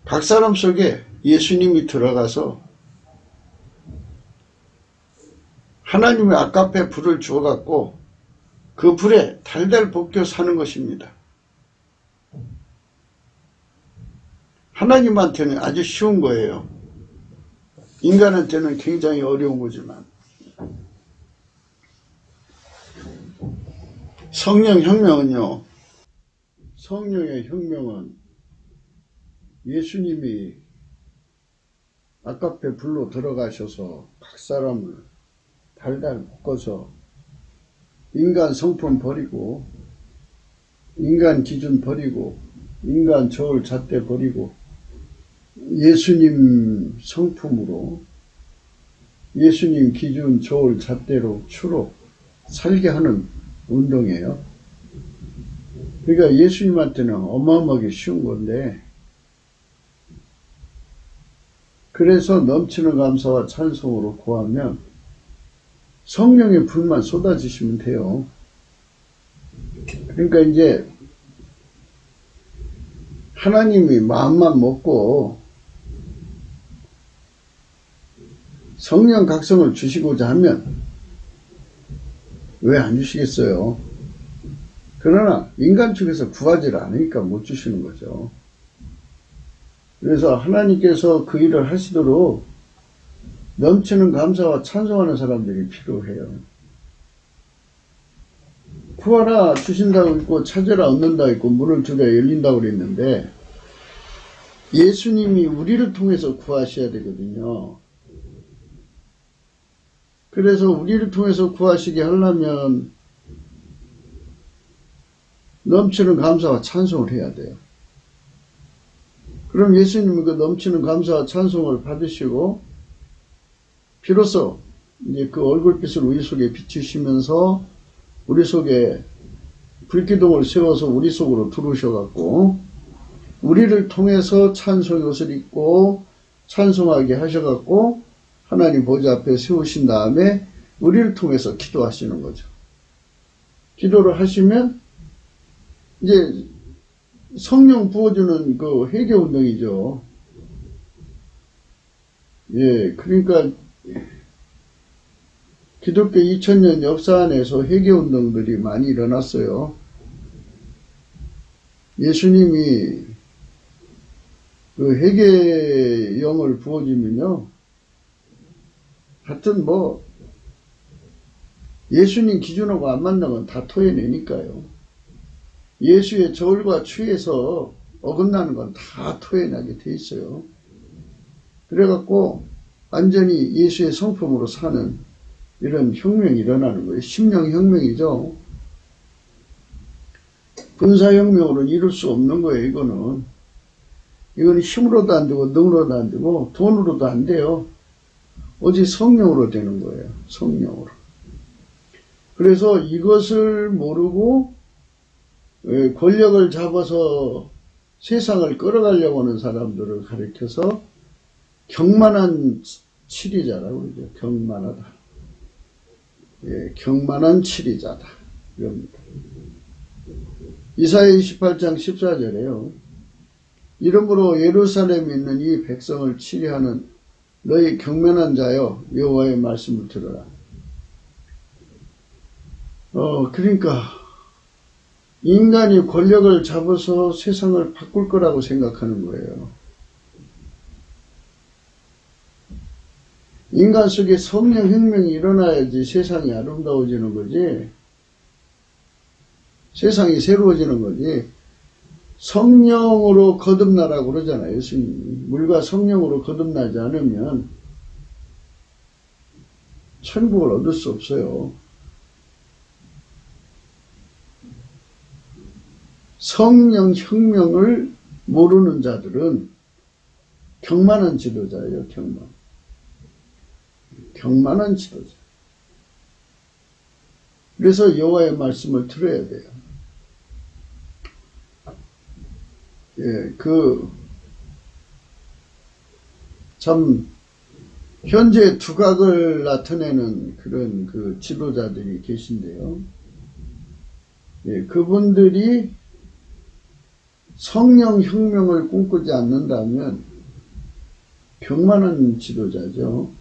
S1: 각 사람 속에 예수님이 들어가서 하나님의 아까페 불을 주어갖고 그 불에 달달 볶여 사는 것입니다. 하나님한테는 아주 쉬운 거예요. 인간한테는 굉장히 어려운 거지만 성령혁명은요, 성령의 혁명은 예수님이 아까페 불로 들어가셔서 각 사람을 달달 볶아서 인간 성품 버리고 인간 기준 버리고 인간 저울 잣대 버리고 예수님 성품으로 예수님 기준 저울 잣대로 추로 살게 하는 운동이에요. 그러니까 예수님한테는 어마어마하게 쉬운 건데, 그래서 넘치는 감사와 찬송으로 구하면 성령의 불만 쏟아지시면 돼요. 그러니까 이제 하나님이 마음만 먹고 성령 각성을 주시고자 하면 왜 안 주시겠어요? 그러나 인간 측에서 구하지를 않으니까 못 주시는 거죠. 그래서 하나님께서 그 일을 하시도록 넘치는 감사와 찬송하는 사람들이 필요해요. 구하라 주신다고 있고 찾으라 얻는다고 있고 문을 두드려 열린다고 그랬는데 예수님이 우리를 통해서 구하셔야 되거든요. 그래서 우리를 통해서 구하시게 하려면 넘치는 감사와 찬송을 해야 돼요. 그럼 예수님은 그 넘치는 감사와 찬송을 받으시고 비로소 이제 그 얼굴빛을 우리 속에 비추시면서 우리 속에 불기둥을 세워서 우리 속으로 들어오셔갖고 우리를 통해서 찬송의 옷을 입고 찬송하게 하셔갖고 하나님 보좌 앞에 세우신 다음에 우리를 통해서 기도하시는 거죠. 기도를 하시면 이제 성령 부어주는 그 회개운동이죠. 예, 그러니까 기독교 2000년 역사 안에서 회개운동들이 많이 일어났어요. 예수님이 그 회개의 영을 부어주면요, 하여튼 뭐 예수님 기준하고 안 맞는 건 다 토해내니까요. 예수의 저울과 추에서 어긋나는 건 다 토해내게 돼 있어요. 그래갖고 완전히 예수의 성품으로 사는 이런 혁명이 일어나는 거예요. 심령혁명이죠. 군사혁명으로는 이룰 수 없는 거예요. 이거는 힘으로도 안 되고 능으로도 안 되고 돈으로도 안 돼요. 오직 성령으로 되는 거예요. 성령으로. 그래서 이것을 모르고 권력을 잡아서 세상을 끌어가려고 하는 사람들을 가리켜서 경만한 치리자라고 그러죠. 경만하다. 예, 경만한 치리자다. 이럽니다. 이사야 28장 14절에요. 이러므로 예루살렘에 있는 이 백성을 치리하는 너희 경면한 자여 여호와의 말씀을 들어라. 그러니까 인간이 권력을 잡아서 세상을 바꿀 거라고 생각하는 거예요. 인간 속에 성령혁명이 일어나야지 세상이 아름다워지는 거지, 세상이 새로워지는 거지. 성령으로 거듭나라고 그러잖아요. 예수님이. 물과 성령으로 거듭나지 않으면 천국을 얻을 수 없어요. 성령 혁명을 모르는 자들은 경만한 지도자예요. 경만한 지도자. 그래서 여호와의 말씀을 들어야 돼요. 참 현재 두각을 나타내는 그런 지도자들이 계신데요. 그분들이 성령 혁명을 꿈꾸지 않는다면 경만한 지도자죠.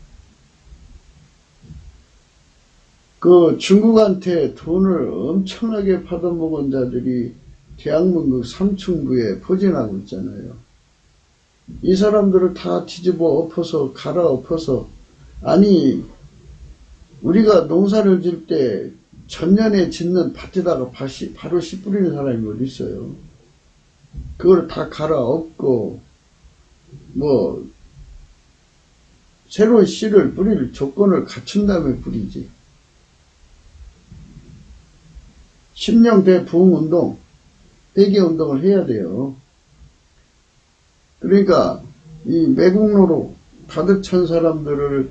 S1: 중국한테 돈을 엄청나게 받아먹은 자들이 대학문국 삼층구에 포진하고 있잖아요. 이 사람들을 다 뒤집어 엎어서 갈아엎어서, 아니 우리가 농사를 질 때 전년에 짓는 밭에다가 바로 씨 뿌리는 사람이 어디 있어요. 그걸 다 갈아엎고 새로운 씨를 뿌릴 조건을 갖춘 다음에 뿌리지. 심령대 부흥운동, 회개운동을 해야 돼요. 그러니까 이 매국노로 가득 찬 사람들을,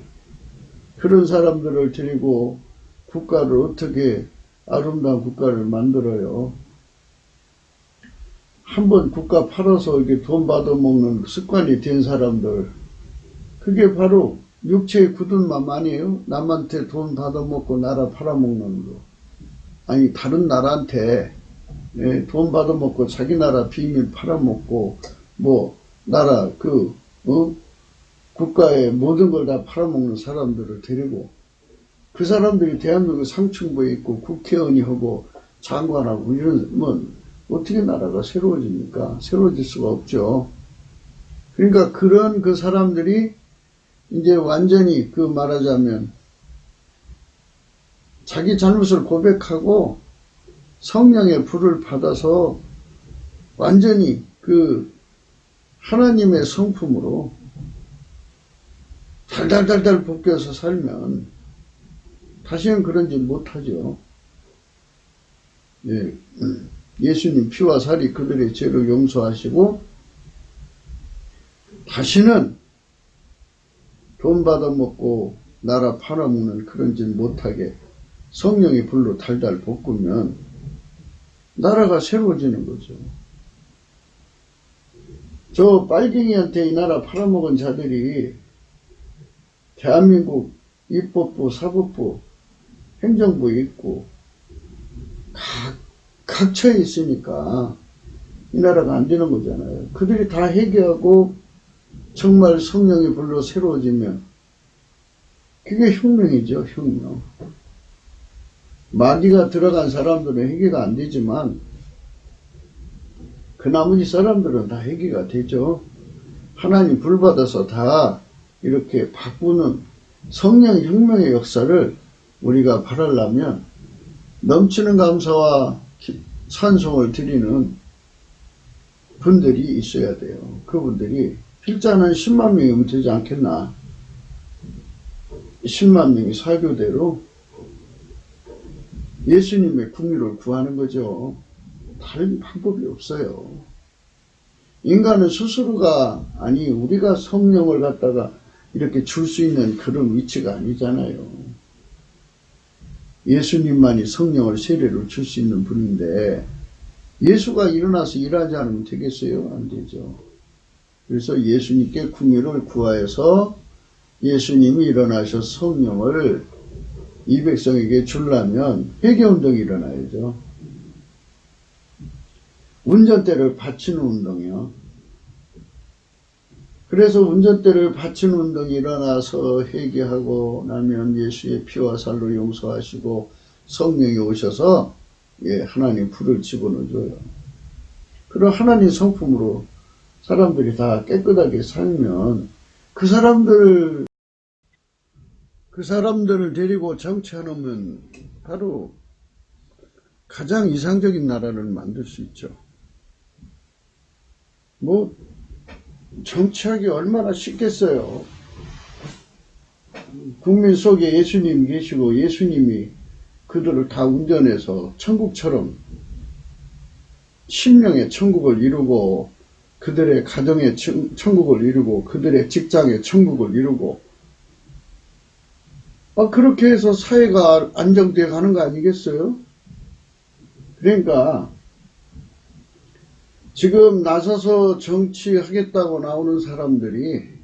S1: 그런 사람들을 데리고 국가를 어떻게 아름다운 국가를 만들어요. 한번 국가 팔아서 이렇게 돈 받아먹는 습관이 된 사람들, 그게 바로 육체의 굳은 맘 아니에요? 남한테 돈 받아먹고 나라 팔아먹는 거. 아니 다른 나라한테 돈 받아먹고 자기 나라 비밀 팔아먹고 나라 국가의 모든 걸 다 팔아먹는 사람들을 데리고, 그 사람들이 대한민국 상층부에 있고 국회의원이 하고 장관하고 이러면 어떻게 나라가 새로워집니까? 새로워질 수가 없죠. 그러니까 그런 그 사람들이 이제 완전히 말하자면 자기 잘못을 고백하고 성령의 불을 받아서 완전히 하나님의 성품으로 달달달달 볶여서 살면 다시는 그런 짓 못하죠. 예수님 피와 살이 그들의 죄를 용서하시고 다시는 돈 받아먹고 나라 팔아먹는 그런 짓 못하게 성령의 불로 달달 볶으면 나라가 새로워지는 거죠. 저 빨갱이한테 이 나라 팔아먹은 자들이 대한민국 입법부, 사법부, 행정부에 있고 각처에 있으니까 이 나라가 안 되는 거잖아요. 그들이 다 회개하고 정말 성령의 불로 새로워지면 그게 혁명이죠. 혁명. 마귀가 들어간 사람들은 회개가 안 되지만 그 나머지 사람들은 다 회개가 되죠. 하나님 불 받아서 다 이렇게 바꾸는 성령 혁명의 역사를 우리가 바라려면 넘치는 감사와 찬송을 드리는 분들이 있어야 돼요. 그분들이 필자는 10만 명이면 되지 않겠나. 10만 명이 사교대로 예수님의 궁유를 구하는 거죠. 다른 방법이 없어요. 인간은 스스로가, 아니 우리가 성령을 갖다가 이렇게 줄 수 있는 그런 위치가 아니잖아요. 예수님만이 성령을 세례로 줄 수 있는 분인데 예수가 일어나서 일하지 않으면 되겠어요? 안 되죠. 그래서 예수님께 궁유를 구하여서 예수님이 일어나셔서 성령을 이 백성에게 주려면 회개운동이 일어나야죠. 운전대를 바치는 운동이요. 그래서 운전대를 바치는 운동이 일어나서 회개하고 나면 예수의 피와 살로 용서하시고 성령이 오셔서 하나님 불을 집어넣어줘요. 그럼 하나님 성품으로 사람들이 다 깨끗하게 살면 그 사람들을 데리고 정치하면 바로 가장 이상적인 나라를 만들 수 있죠. 정치하기 얼마나 쉽겠어요. 국민 속에 예수님 계시고 예수님이 그들을 다 운전해서 천국처럼 심령의 천국을 이루고 그들의 가정의 천국을 이루고 그들의 직장의 천국을 이루고 그렇게 해서 사회가 안정되어 가는 거 아니겠어요? 그러니까 지금 나서서 정치하겠다고 나오는 사람들이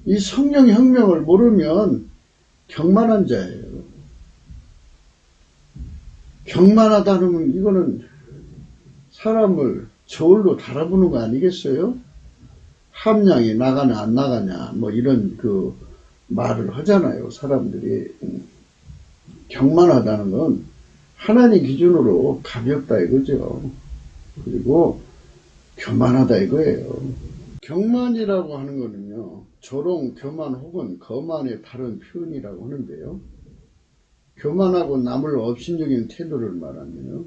S1: 이 성령혁명을 모르면 경만한 자예요. 경만하다는 이거는 사람을 저울로 달아보는 거 아니겠어요? 함량이 나가냐 안 나가냐 뭐 이런 그 말을 하잖아요. 사람들이. 경만하다는 건 하나님 기준으로 가볍다 이거죠. 그리고 교만하다 이거예요. 경만이라고 하는 거는요, 조롱, 교만 혹은 거만의 다른 표현이라고 하는데요. 교만하고 남을 업신여기는 태도를 말하면요,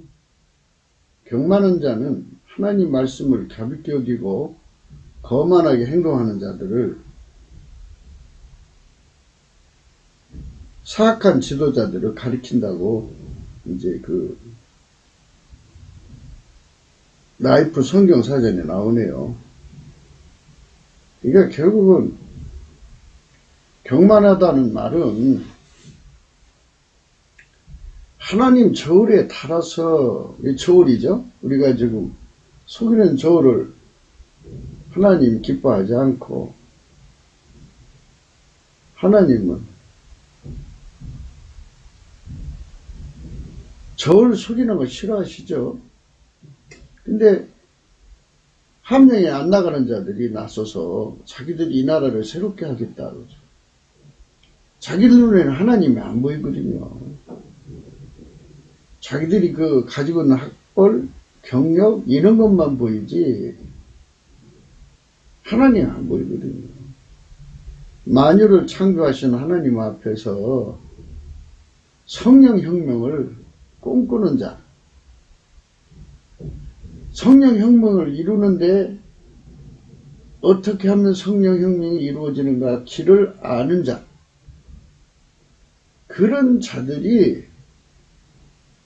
S1: 경만한 자는 하나님 말씀을 가볍게 여기고 거만하게 행동하는 자들을 사악한 지도자들을 가리킨다고 이제 그 라이프 성경사전에 나오네요. 그러니까 결국은 경만하다는 말은 하나님 저울에 달아서, 저울이죠. 우리가 지금 속이는 저울을 하나님 기뻐하지 않고, 하나님은 저울 속이는 거 싫어하시죠. 근데 함령에 안 나가는 자들이 나서서 자기들이 이 나라를 새롭게 하겠다 그러죠. 자기들 눈에는 하나님이 안 보이거든요. 자기들이 그 가지고 있는 학벌, 경력 이런 것만 보이지 하나님 안 보이거든요. 만유를 창조하신 하나님 앞에서 성령혁명을 꿈꾸는 자, 성령혁명을 이루는데 어떻게 하면 성령혁명이 이루어지는가 길을 아는 자, 그런 자들이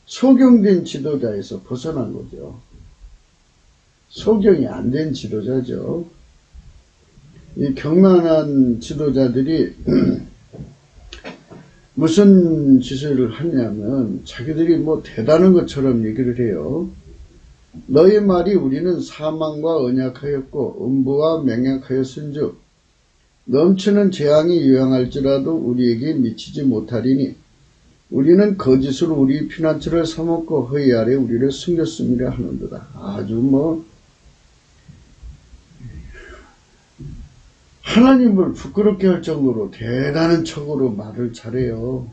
S1: 소경된 지도자에서 벗어난 거죠. 소경이 안 된 지도자죠. 이 경만한 지도자들이 무슨 짓을 하냐면 자기들이 뭐 대단한 것처럼 얘기를 해요. 너의 말이 우리는 사망과 언약하였고 음부와 맹약하였은즉 넘치는 재앙이 유행할지라도 우리에게 미치지 못하리니 우리는 거짓으로 우리 피난처를 사먹고 허리 아래 우리를 숨겼음이라 하는도다. 아주 뭐 하나님을 부끄럽게 할 정도로 대단한 척으로 말을 잘해요.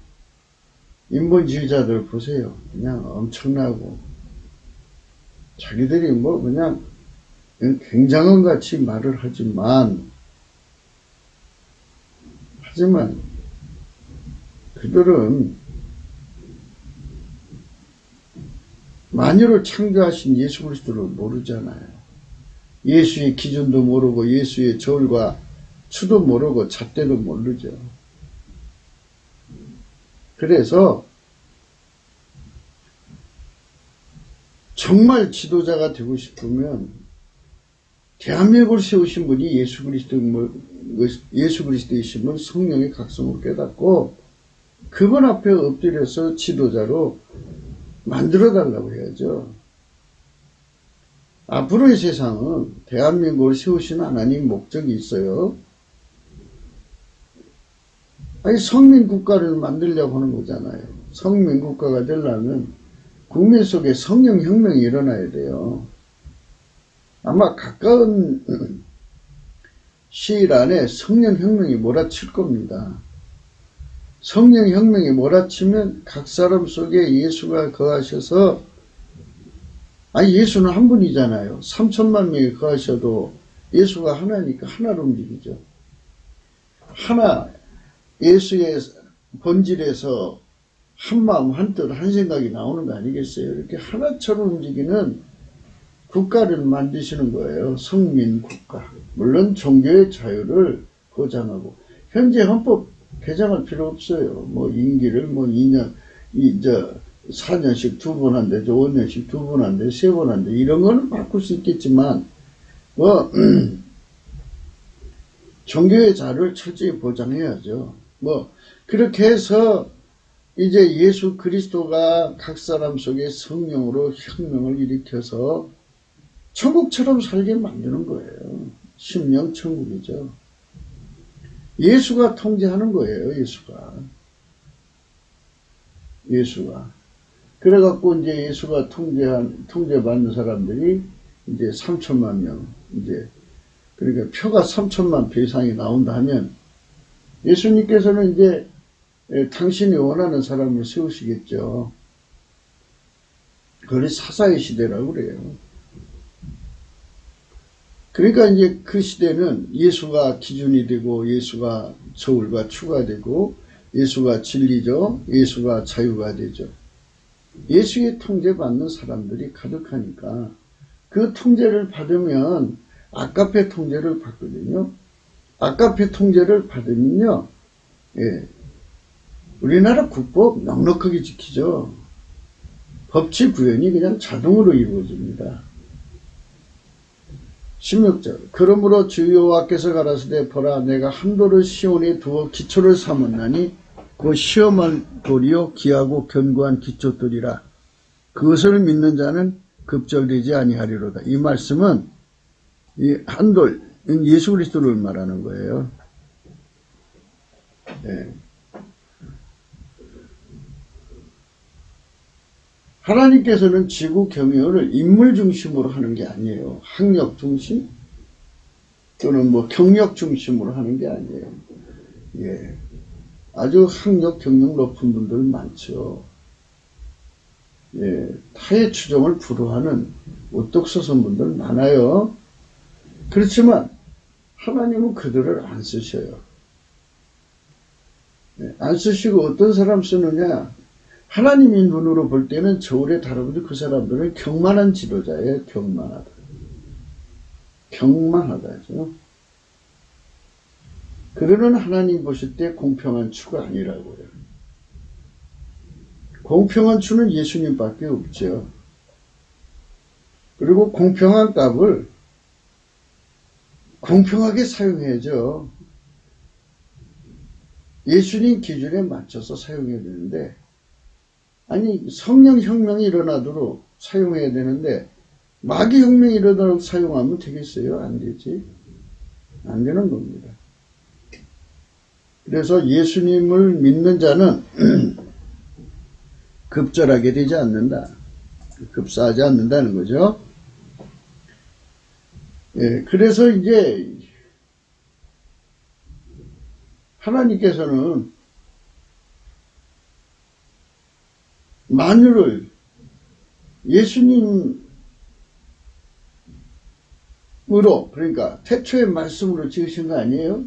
S1: 인본주의자들 보세요. 그냥 엄청나고 자기들이 뭐 그냥 굉장한 같이 말을 하지만 그들은 만유를 창조하신 예수 그리스도를 모르잖아요. 예수의 기준도 모르고 예수의 저울과 추도 모르고 잣대도 모르죠. 그래서 정말 지도자가 되고 싶으면 대한민국을 세우신 분이 예수 그리스도이심을 성령의 각성으로 깨닫고 그분 앞에 엎드려서 지도자로 만들어달라고 해야죠. 앞으로의 세상은 대한민국을 세우신 하나님 목적이 있어요. 아니 성민국가를 만들려고 하는 거잖아요. 성민국가가 되려면 국민 속에 성령혁명이 일어나야 돼요. 아마 가까운 시일 안에 성령혁명이 몰아칠 겁니다. 성령혁명이 몰아치면 각 사람 속에 예수가 거하셔서, 아니 예수는 한 분이잖아요. 3천만 명이 거하셔도 예수가 하나니까 하나로 움직이죠. 하나, 예수의 본질에서 한 마음 한 뜻 한 생각이 나오는 거 아니겠어요? 이렇게 하나처럼 움직이는 국가를 만드시는 거예요. 성민국가. 물론 종교의 자유를 보장하고 현재 헌법 개정할 필요 없어요. 뭐 임기를 뭐 2년 4년씩 2번 한대, 5년씩 2번 한대, 3번 한대, 이런 거는 바꿀 수 있겠지만, 뭐, 종교의 자유를 철저히 보장해야죠. 뭐, 그렇게 해서, 이제 예수 그리스도가 각 사람 속에 성령으로 혁명을 일으켜서 천국처럼 살게 만드는 거예요. 심령 천국이죠. 예수가 통제하는 거예요, 예수가. 그래갖고 이제 예수가 통제받는 사람들이 이제 3천만 명, 이제, 그러니까 표가 3천만 표 이상이 나온다 하면 예수님께서는 이제 당신이 원하는 사람을 세우시겠죠. 그걸 사사의 시대라고 그래요. 그러니까 이제 그 시대는 예수가 기준이 되고, 예수가 저울과 추가 되고, 예수가 진리죠. 예수가 자유가 되죠. 예수의 통제받는 사람들이 가득하니까 그 통제를 받으면 아까페 통제를 받거든요. 아까페 통제를 받으면요, 예, 우리나라 국법 넉넉하게 지키죠. 법치 구현이 그냥 자동으로 이루어집니다. 16절. 그러므로 주 여호와께서 가라사대 보라 내가 한도를 시온에 두어 기초를 삼았나니 그 시험할 돌이요 기하고 견고한 기초돌이라. 그것을 믿는 자는 급절되지 아니하리로다. 이 말씀은 이 한돌, 예수 그리스도를 말하는 거예요. 네. 하나님께서는 지구 경영을 인물 중심으로 하는 게 아니에요. 학력 중심 또는 뭐 경력 중심으로 하는 게 아니에요. 예, 아주 학력 경력 높은 분들 많죠. 예, 타의 추종을 불허하는 우뚝서선 분들 많아요. 그렇지만 하나님은 그들을 안 쓰셔요. 예, 안 쓰시고 어떤 사람 쓰느냐? 하나님의 눈으로 볼 때는 저울에 다루어도 그 사람들은 경만한 지도자예요. 경만하다. 경만하다죠. 그들은 하나님 보실 때 공평한 추가 아니라고요. 공평한 추는 예수님밖에 없죠. 그리고 공평한 값을 공평하게 사용해야죠. 예수님 기준에 맞춰서 사용해야 되는데, 아니 성령 혁명이 일어나도록 사용해야 되는데 마귀 혁명이 일어나도록 사용하면 되겠어요? 안 되지. 안 되는 겁니다. 그래서 예수님을 믿는 자는 급절하게 되지 않는다. 급사하지 않는다는 거죠. 예, 그래서 이제 하나님께서는 만유를 예수님으로, 그러니까 태초의 말씀으로 지으신 거 아니에요?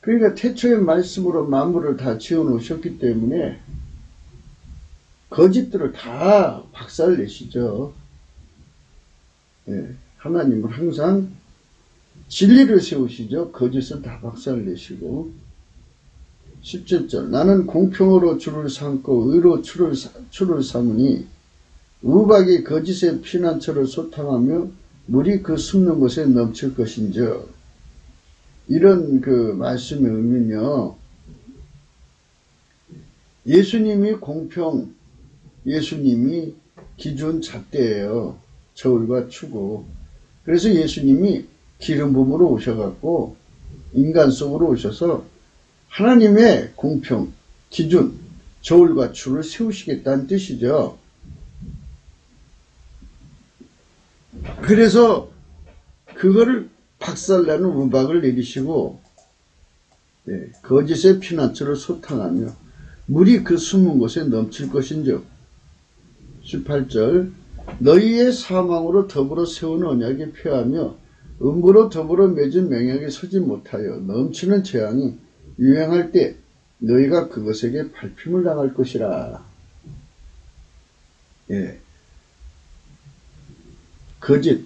S1: 그러니까 태초의 말씀으로 만물을 다 지어 놓으셨기 때문에 거짓들을 다 박살내시죠. 예, 하나님은 항상 진리를 세우시죠. 거짓은 다 박살내시고. 17절. 나는 공평으로 주를 삼고 의로 추를 삼으니 우박이 거짓의 피난처를 소탕하며 물이 그 숨는 곳에 넘칠 것인즉. 이런 그 말씀의 의미는요, 예수님이 공평, 예수님이 기준 잣대예요. 저울과 추고. 그래서 예수님이 기름 부음으로 오셔갖고 인간 속으로 오셔서 하나님의 공평, 기준, 저울과 추를 세우시겠다는 뜻이죠. 그래서 그거를 박살내는 우박을 내리시고, 네, 거짓의 피난처를 소탕하며 물이 그 숨은 곳에 넘칠 것인즉. 18절. 너희의 사망으로 더불어 세운 언약에 표하며 음부로 더불어 맺은 맹약에 서지 못하여 넘치는 재앙이 유행할 때 너희가 그것에게 밟힘을 당할 것이라. 예. 거짓.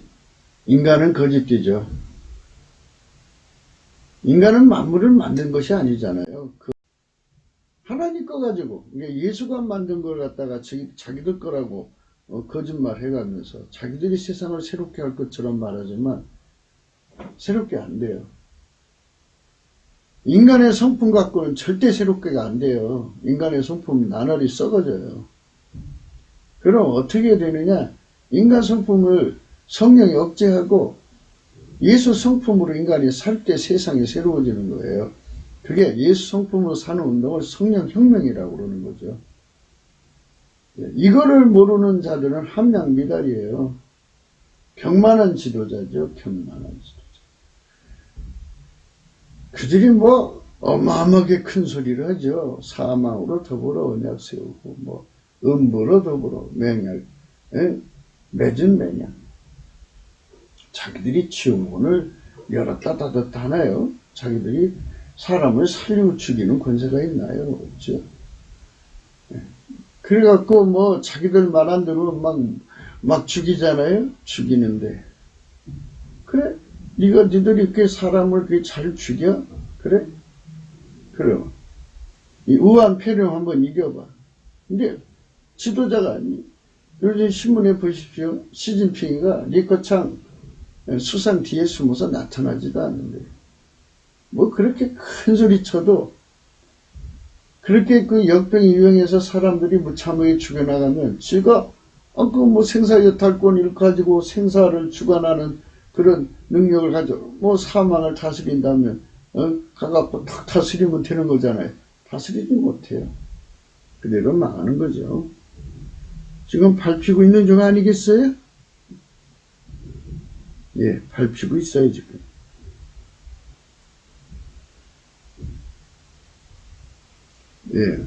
S1: 인간은 거짓되죠. 인간은 만물을 만든 것이 아니잖아요. 하나님 거 가지고, 예수가 만든 걸 갖다가 자기들 거라고 거짓말 해가면서 자기들이 세상을 새롭게 할 것처럼 말하지만 새롭게 안 돼요. 인간의 성품 갖고는 절대 새롭게가 안 돼요. 인간의 성품은 나날이 썩어져요. 그럼 어떻게 되느냐? 인간 성품을 성령이 억제하고 예수 성품으로 인간이 살 때 세상이 새로워지는 거예요. 그게 예수 성품으로 사는 운동을 성령혁명이라고 그러는 거죠. 이거를 모르는 자들은 함량미달이에요. 경만한 지도자죠. 경만한 지도자. 그들이 뭐 어마어마하게 큰 소리를 하죠. 사망으로 더불어 언약 세우고 음부로 더불어 맹약 맺은 맹약. 자기들이 지옥문을 열었다 닫았다 하나요? 자기들이 사람을 살리고 죽이는 권세가 있나요? 없죠. 그래갖고 자기들 말한 대로 막 죽이잖아요? 죽이는데. 그래? 니들이 이렇게 사람을 그렇게 잘 죽여? 그래? 그럼. 이 우한 폐렴 한번 이겨봐. 근데 지도자가 아니. 요즘 신문에 보십시오. 시진핑이가 리커창 수상 뒤에 숨어서 나타나지도 않는데. 그렇게 큰 소리 쳐도 그렇게 그 역병이 유행해서 사람들이 무참하게 죽여나가면 지가 생사여탈권을 가지고 생사를 주관하는 그런 능력을 가지고 사망을 다스린다면 가갖고 탁 다스리면 되는 거잖아요. 다스리지 못해요. 그대로 망하는 거죠. 지금 밟히고 있는 중 아니겠어요? 예, 밟히고 있어요 지금. 예.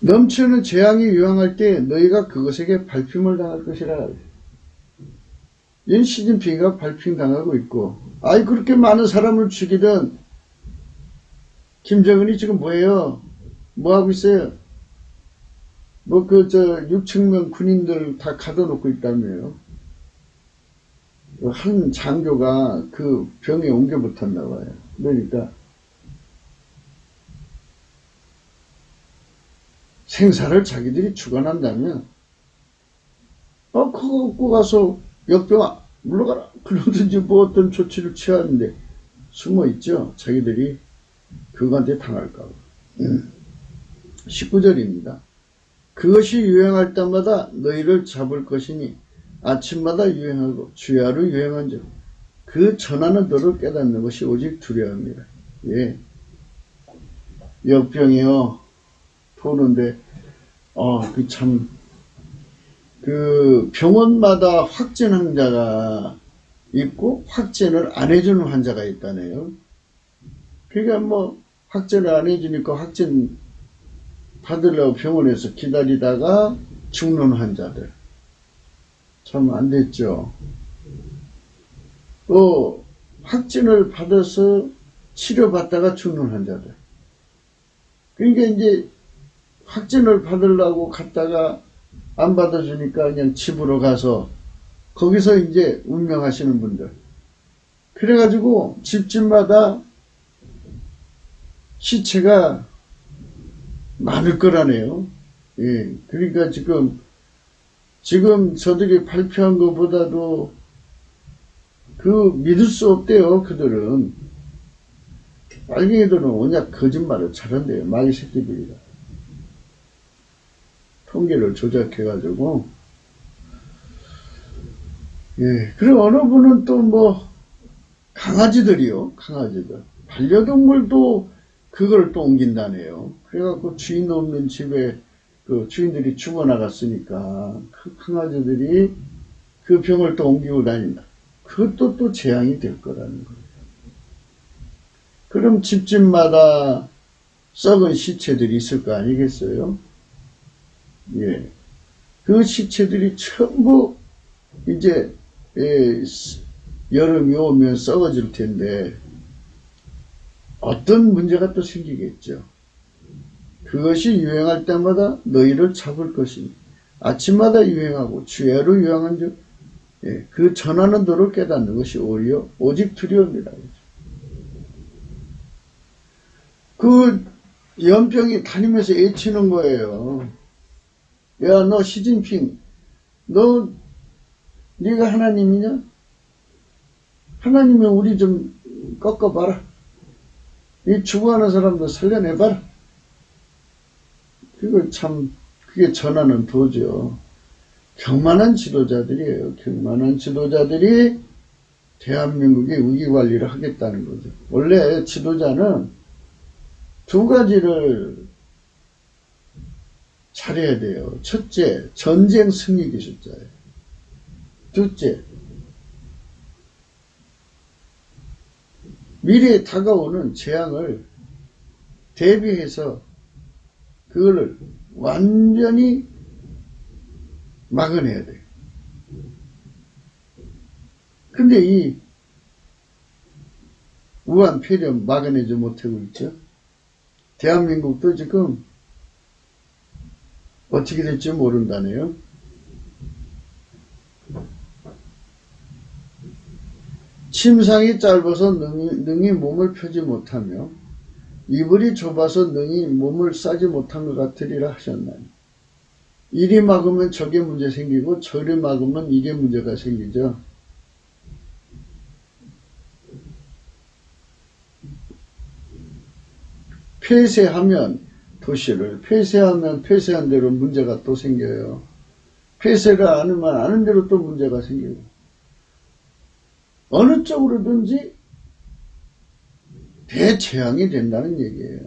S1: 넘치는 재앙이 유황할 때 너희가 그것에게 밟힘을 당할 것이라. 이 시진핑이가 밟힘 당하고 있고, 그렇게 많은 사람을 죽이던 김정은이 지금 뭐예요? 뭐 하고 있어요? 6,000명 군인들 다 가둬놓고 있다며요. 한 장교가 그 병에 옮겨 붙었나 봐요. 그러니까 생사를 자기들이 주관한다면 그거 얻고 가서 역병아 물러가라 그러든지 어떤 조치를 취하는데 숨어있죠. 자기들이 그거한테 당할까 봐. 19절입니다. 그것이 유행할 때마다 너희를 잡을 것이니 아침마다 유행하고 주야로 유행한 즉 그 전하는 너를 깨닫는 것이 오직 두려움이라. 예. 역병이요 도는데 그 병원마다 확진 환자가 있고 확진을 안 해주는 환자가 있다네요. 그러니까 확진을 안 해주니까 확진 받으려고 병원에서 기다리다가 죽는 환자들. 참 안 됐죠. 또 확진을 받아서 치료받다가 죽는 환자들. 그러니까 이제 확진을 받으려고 갔다가 안 받아주니까 그냥 집으로 가서 거기서 이제 운명하시는 분들. 그래가지고 집집마다 시체가 많을 거라네요. 예. 그러니까 지금 저들이 발표한 것보다도 믿을 수 없대요, 그들은. 빨갱이들은 워낙 거짓말을 잘한대요, 마귀 새끼들이라. 통계를 조작해가지고. 예. 그리고 어느 분은 또 강아지들이요, 강아지들. 반려동물도 그걸 또 옮긴다네요. 그래갖고 주인 없는 집에 그 주인들이 죽어나갔으니까 그 강아지들이 그 병을 또 옮기고 다닌다. 그것도 또 재앙이 될 거라는 거예요. 그럼 집집마다 썩은 시체들이 있을 거 아니겠어요? 예. 그 시체들이 전부 이제 여름이 오면 썩어질 텐데 어떤 문제가 또 생기겠죠. 그것이 유행할 때마다 너희를 잡을 것이니 아침마다 유행하고 주야로 유행한 즉 그 전하는 도를 깨닫는 것이 오직 두려움이라. 연병이 다니면서 애치는 거예요. 야, 너 시진핑, 네가 하나님이냐? 하나님은 우리 좀 꺾어봐라. 이 죽어가는 사람도 살려내봐라. 그게 전하는 도죠. 경만한 지도자들이에요. 경만한 지도자들이 대한민국의 위기관리를 하겠다는 거죠. 원래 지도자는 두 가지를 잘해야 돼요. 첫째, 전쟁 승리 기술자예요. 둘째, 미래에 다가오는 재앙을 대비해서 그거를 완전히 막아내야 돼요. 근데 이 우한 폐렴 막아내지 못하고 있죠. 대한민국도 지금 어떻게 될지 모른다네요. 침상이 짧아서 능히 몸을 펴지 못하며 이불이 좁아서 능히 몸을 싸지 못한 것 같으리라 하셨나니 이리 막으면 저게 문제 생기고 저리 막으면 이게 문제가 생기죠. 폐쇄하면 도시를 폐쇄하면 폐쇄한 대로 문제가 또 생겨요. 폐쇄를 안 하면 아는 대로 또 문제가 생기고 어느 쪽으로든지 대재앙이 된다는 얘기예요.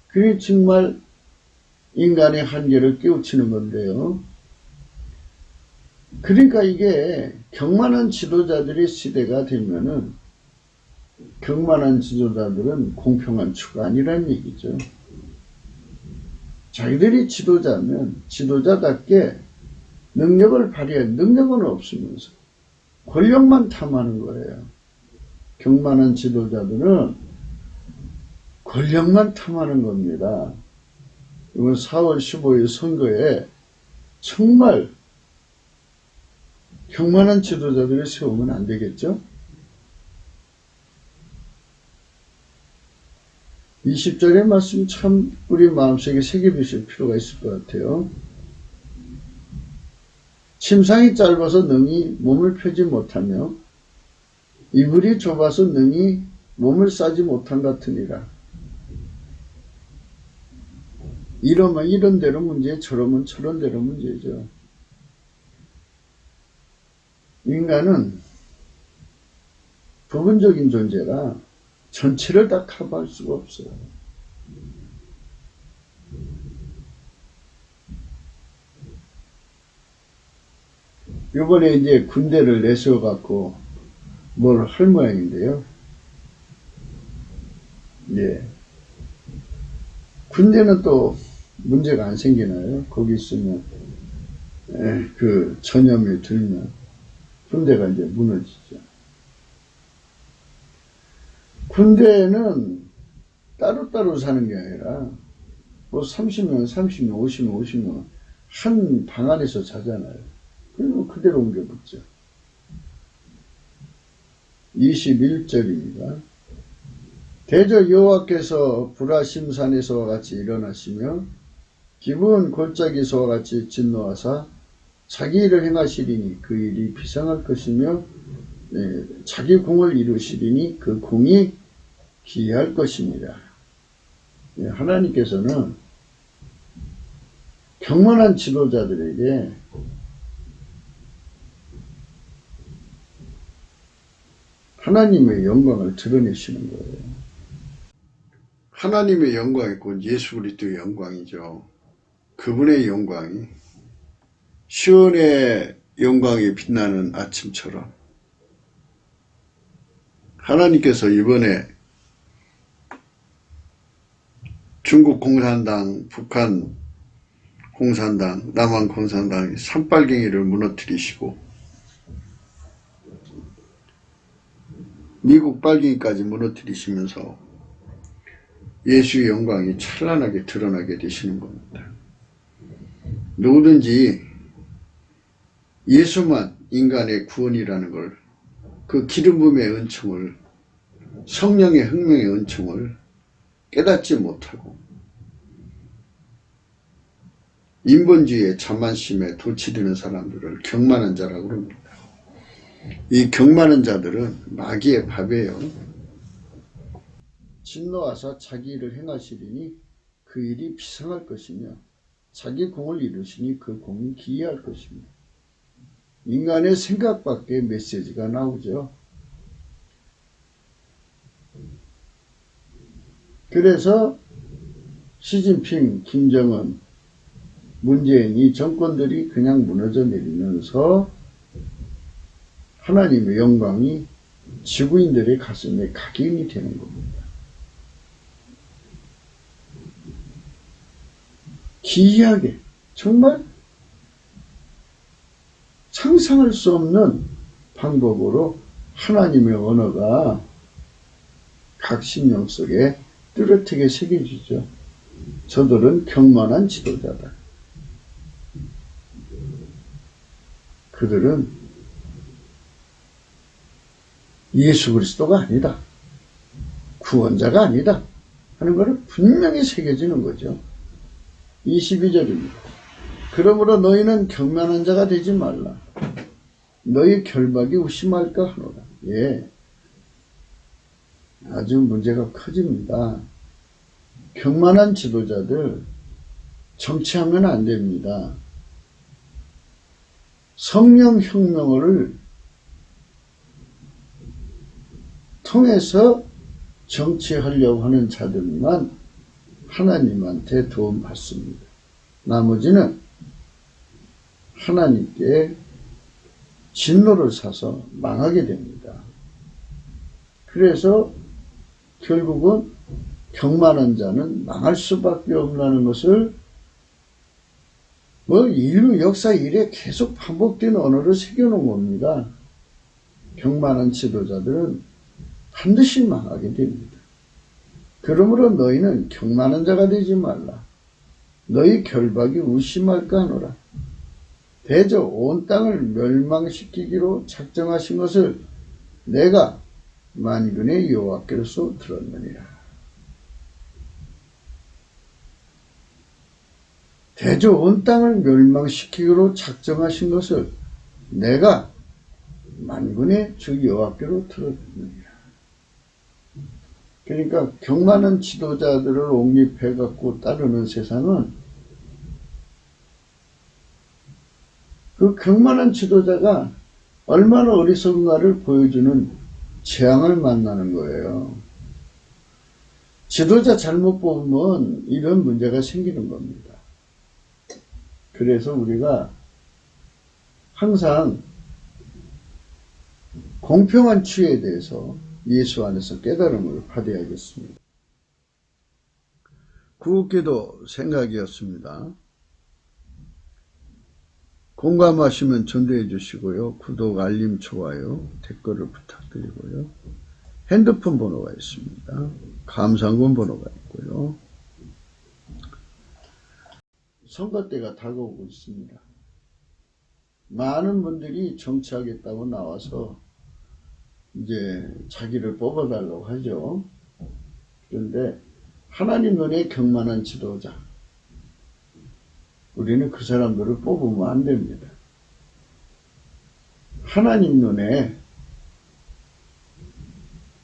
S1: 그게 정말 인간의 한계를 깨우치는 건데요. 그러니까 이게 경만한 지도자들의 시대가 되면은 경만한 지도자들은 공평한 주관이라는 얘기죠. 자기들이 지도자면 지도자답게 능력을 발휘할 능력은 없으면서 권력만 탐하는 거예요. 경만한 지도자들은 권력만 탐하는 겁니다. 이번 4월 15일 선거에 정말 경만한 지도자들을 세우면 안 되겠죠? 20절의 말씀 참 우리 마음속에 새겨두실 필요가 있을 것 같아요. 침상이 짧아서 능히 몸을 펴지 못하며 이불이 좁아서 능히 몸을 싸지 못한 같으니라. 이러면 이런 대로 문제, 저러면 저런 대로 문제죠. 인간은 부분적인 존재라 전체를 다 커버할 수가 없어요. 이번에 이제 군대를 내세워갖고 뭘 할 모양인데요. 예. 군대는 또 문제가 안 생기나요? 거기 있으면, 그 전염이 들면 군대가 이제 무너지죠. 군대는 따로따로 사는 게 아니라 뭐 30명, 30명, 50명, 50명 한 방 안에서 자잖아요. 그리고 그대로 옮겨 붙죠. 21절입니다. 대저 여호와께서 불화심산에서와 같이 일어나시며 기브온 골짜기서와 같이 진노하사 자기 일을 행하시리니 그 일이 비상할 것이며 자기 공을 이루시리니 그 공이 기이할 것입니다. 하나님께서는 경건한 지도자들에게 하나님의 영광을 드러내시는 거예요. 하나님의 영광이 곧 예수 그리스도의 영광이죠. 그분의 영광이 시온의 영광이 빛나는 아침처럼 하나님께서 이번에 중국 공산당, 북한 공산당, 남한 공산당 산빨갱이를 무너뜨리시고 미국 빨갱이까지 무너뜨리시면서 예수의 영광이 찬란하게 드러나게 되시는 겁니다. 누구든지 예수만 인간의 구원이라는 걸, 그 기름 부음의 은총을, 성령의 흑명의 은총을 깨닫지 못하고 인본주의의 자만심에 도취되는 사람들을 경만한 자라고 합니다. 이 경만한 자들은 마귀의 밥이에요. 진노하사 자기 일을 행하시리니 그 일이 비상할 것이며 자기 공을 이루시니 그 공이 기이할 것이며. 인간의 생각밖에 메시지가 나오죠. 그래서 시진핑, 김정은, 문재인 이 정권들이 그냥 무너져 내리면서 하나님의 영광이 지구인들의 가슴에 각인이 되는 겁니다. 기이하게 정말 상상할 수 없는 방법으로 하나님의 언어가 각 심령 속에 뚜렷하게 새겨지죠. 저들은 경만한 지도자다. 그들은 예수 그리스도가 아니다. 구원자가 아니다. 하는 것을 분명히 새겨지는 거죠. 22절입니다. 그러므로 너희는 경만한 자가 되지 말라. 너희 결박이 의심할까 하노라. 예, 아주 문제가 커집니다. 경만한 지도자들 정치하면 안 됩니다. 성령 혁명을 통해서 정치하려고 하는 자들만 하나님한테 도움 받습니다. 나머지는 하나님께 진노를 사서 망하게 됩니다. 그래서 결국은 경만한 자는 망할 수밖에 없다는 것을 인류 역사 이래 계속 반복된 언어를 새겨놓은 겁니다. 경만한 지도자들은 반드시 망하게 됩니다. 그러므로 너희는 경만한 자가 되지 말라. 너희 결박이 의심할까 하노라. 대저 온 땅을 멸망시키기로 작정하신 것을 내가 만군의 여호와께로서 들었느니라. 대저 온 땅을 멸망시키기로 작정하신 것을 내가 만군의 주 여호와께로 들었느니라. 그러니까 경만한 지도자들을 옹립해 갖고 따르는 세상은 그 경만한 지도자가 얼마나 어리석은가를 보여주는 재앙을 만나는 거예요. 지도자 잘못 뽑으면 이런 문제가 생기는 겁니다. 그래서 우리가 항상 공평한 치유에 대해서 예수 안에서 깨달음을 받아야겠습니다. 구국기도 생각이었습니다. 공감하시면 전도해 주시고요. 구독, 알림, 좋아요, 댓글을 부탁드리고요. 핸드폰 번호가 있습니다. 감상권 번호가 있고요. 선거 때가 다가오고 있습니다. 많은 분들이 정치하겠다고 나와서 이제 자기를 뽑아달라고 하죠. 그런데 하나님 눈에 경만한 지도자, 우리는 그 사람들을 뽑으면 안 됩니다. 하나님 눈에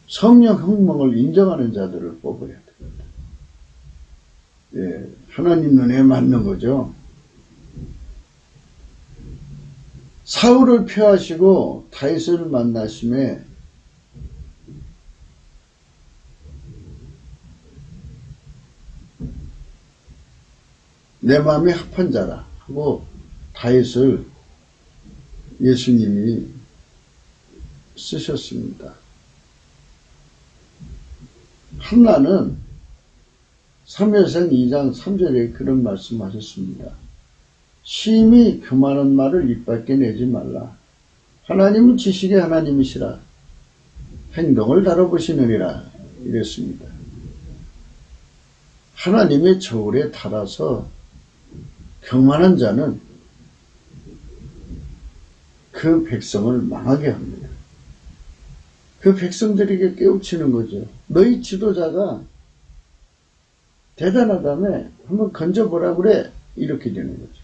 S1: 성령 혁명을 인정하는 자들을 뽑아야 됩니다. 예, 하나님 눈에 맞는 거죠. 사울을 폐하시고 다윗을 만나심에 내 마음에 합한 자라 하고 다윗을 예수님이 쓰셨습니다. 한나는 사무엘상 2장 3절에 그런 말씀하셨습니다. 심히 교만한 말을 입 밖에 내지 말라. 하나님은 지식의 하나님이시라. 행동을 다뤄보시느니라. 이랬습니다. 하나님의 저울에 달아서 경만한 자는 그 백성을 망하게 합니다. 그 백성들에게 깨우치는 거죠. 너희 지도자가 대단하다며 한번 건져보라 그래. 이렇게 되는 거죠.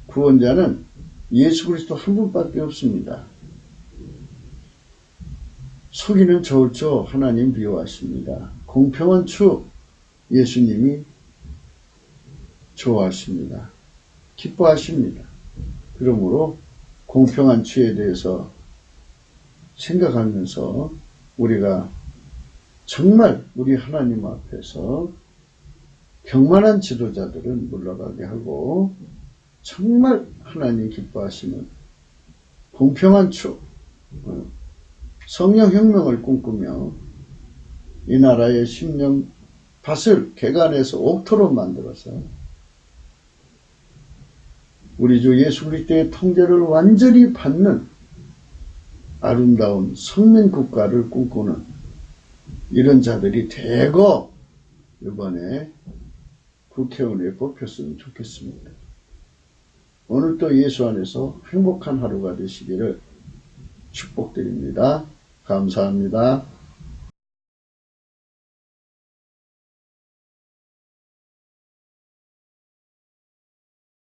S1: 구원자는 예수 그리스도 한 분밖에 없습니다. 속이는 저울초 하나님 미워하십니다. 공평한 추 예수님이 좋아하십니다. 기뻐하십니다. 그러므로 공평한 추에 대해서 생각하면서 우리가 정말 우리 하나님 앞에서 경만한 지도자들은 물러가게 하고 정말 하나님 기뻐하시는 공평한 추, 성령혁명을 꿈꾸며 이 나라의 심령 밭을 개간해서 옥토로 만들어서 우리 주 예수 그리스도의 통제를 완전히 받는 아름다운 성민국가를 꿈꾸는 이런 자들이 대거 이번에 국회의원에 뽑혔으면 좋겠습니다. 오늘도 예수 안에서 행복한 하루가 되시기를 축복드립니다. 감사합니다.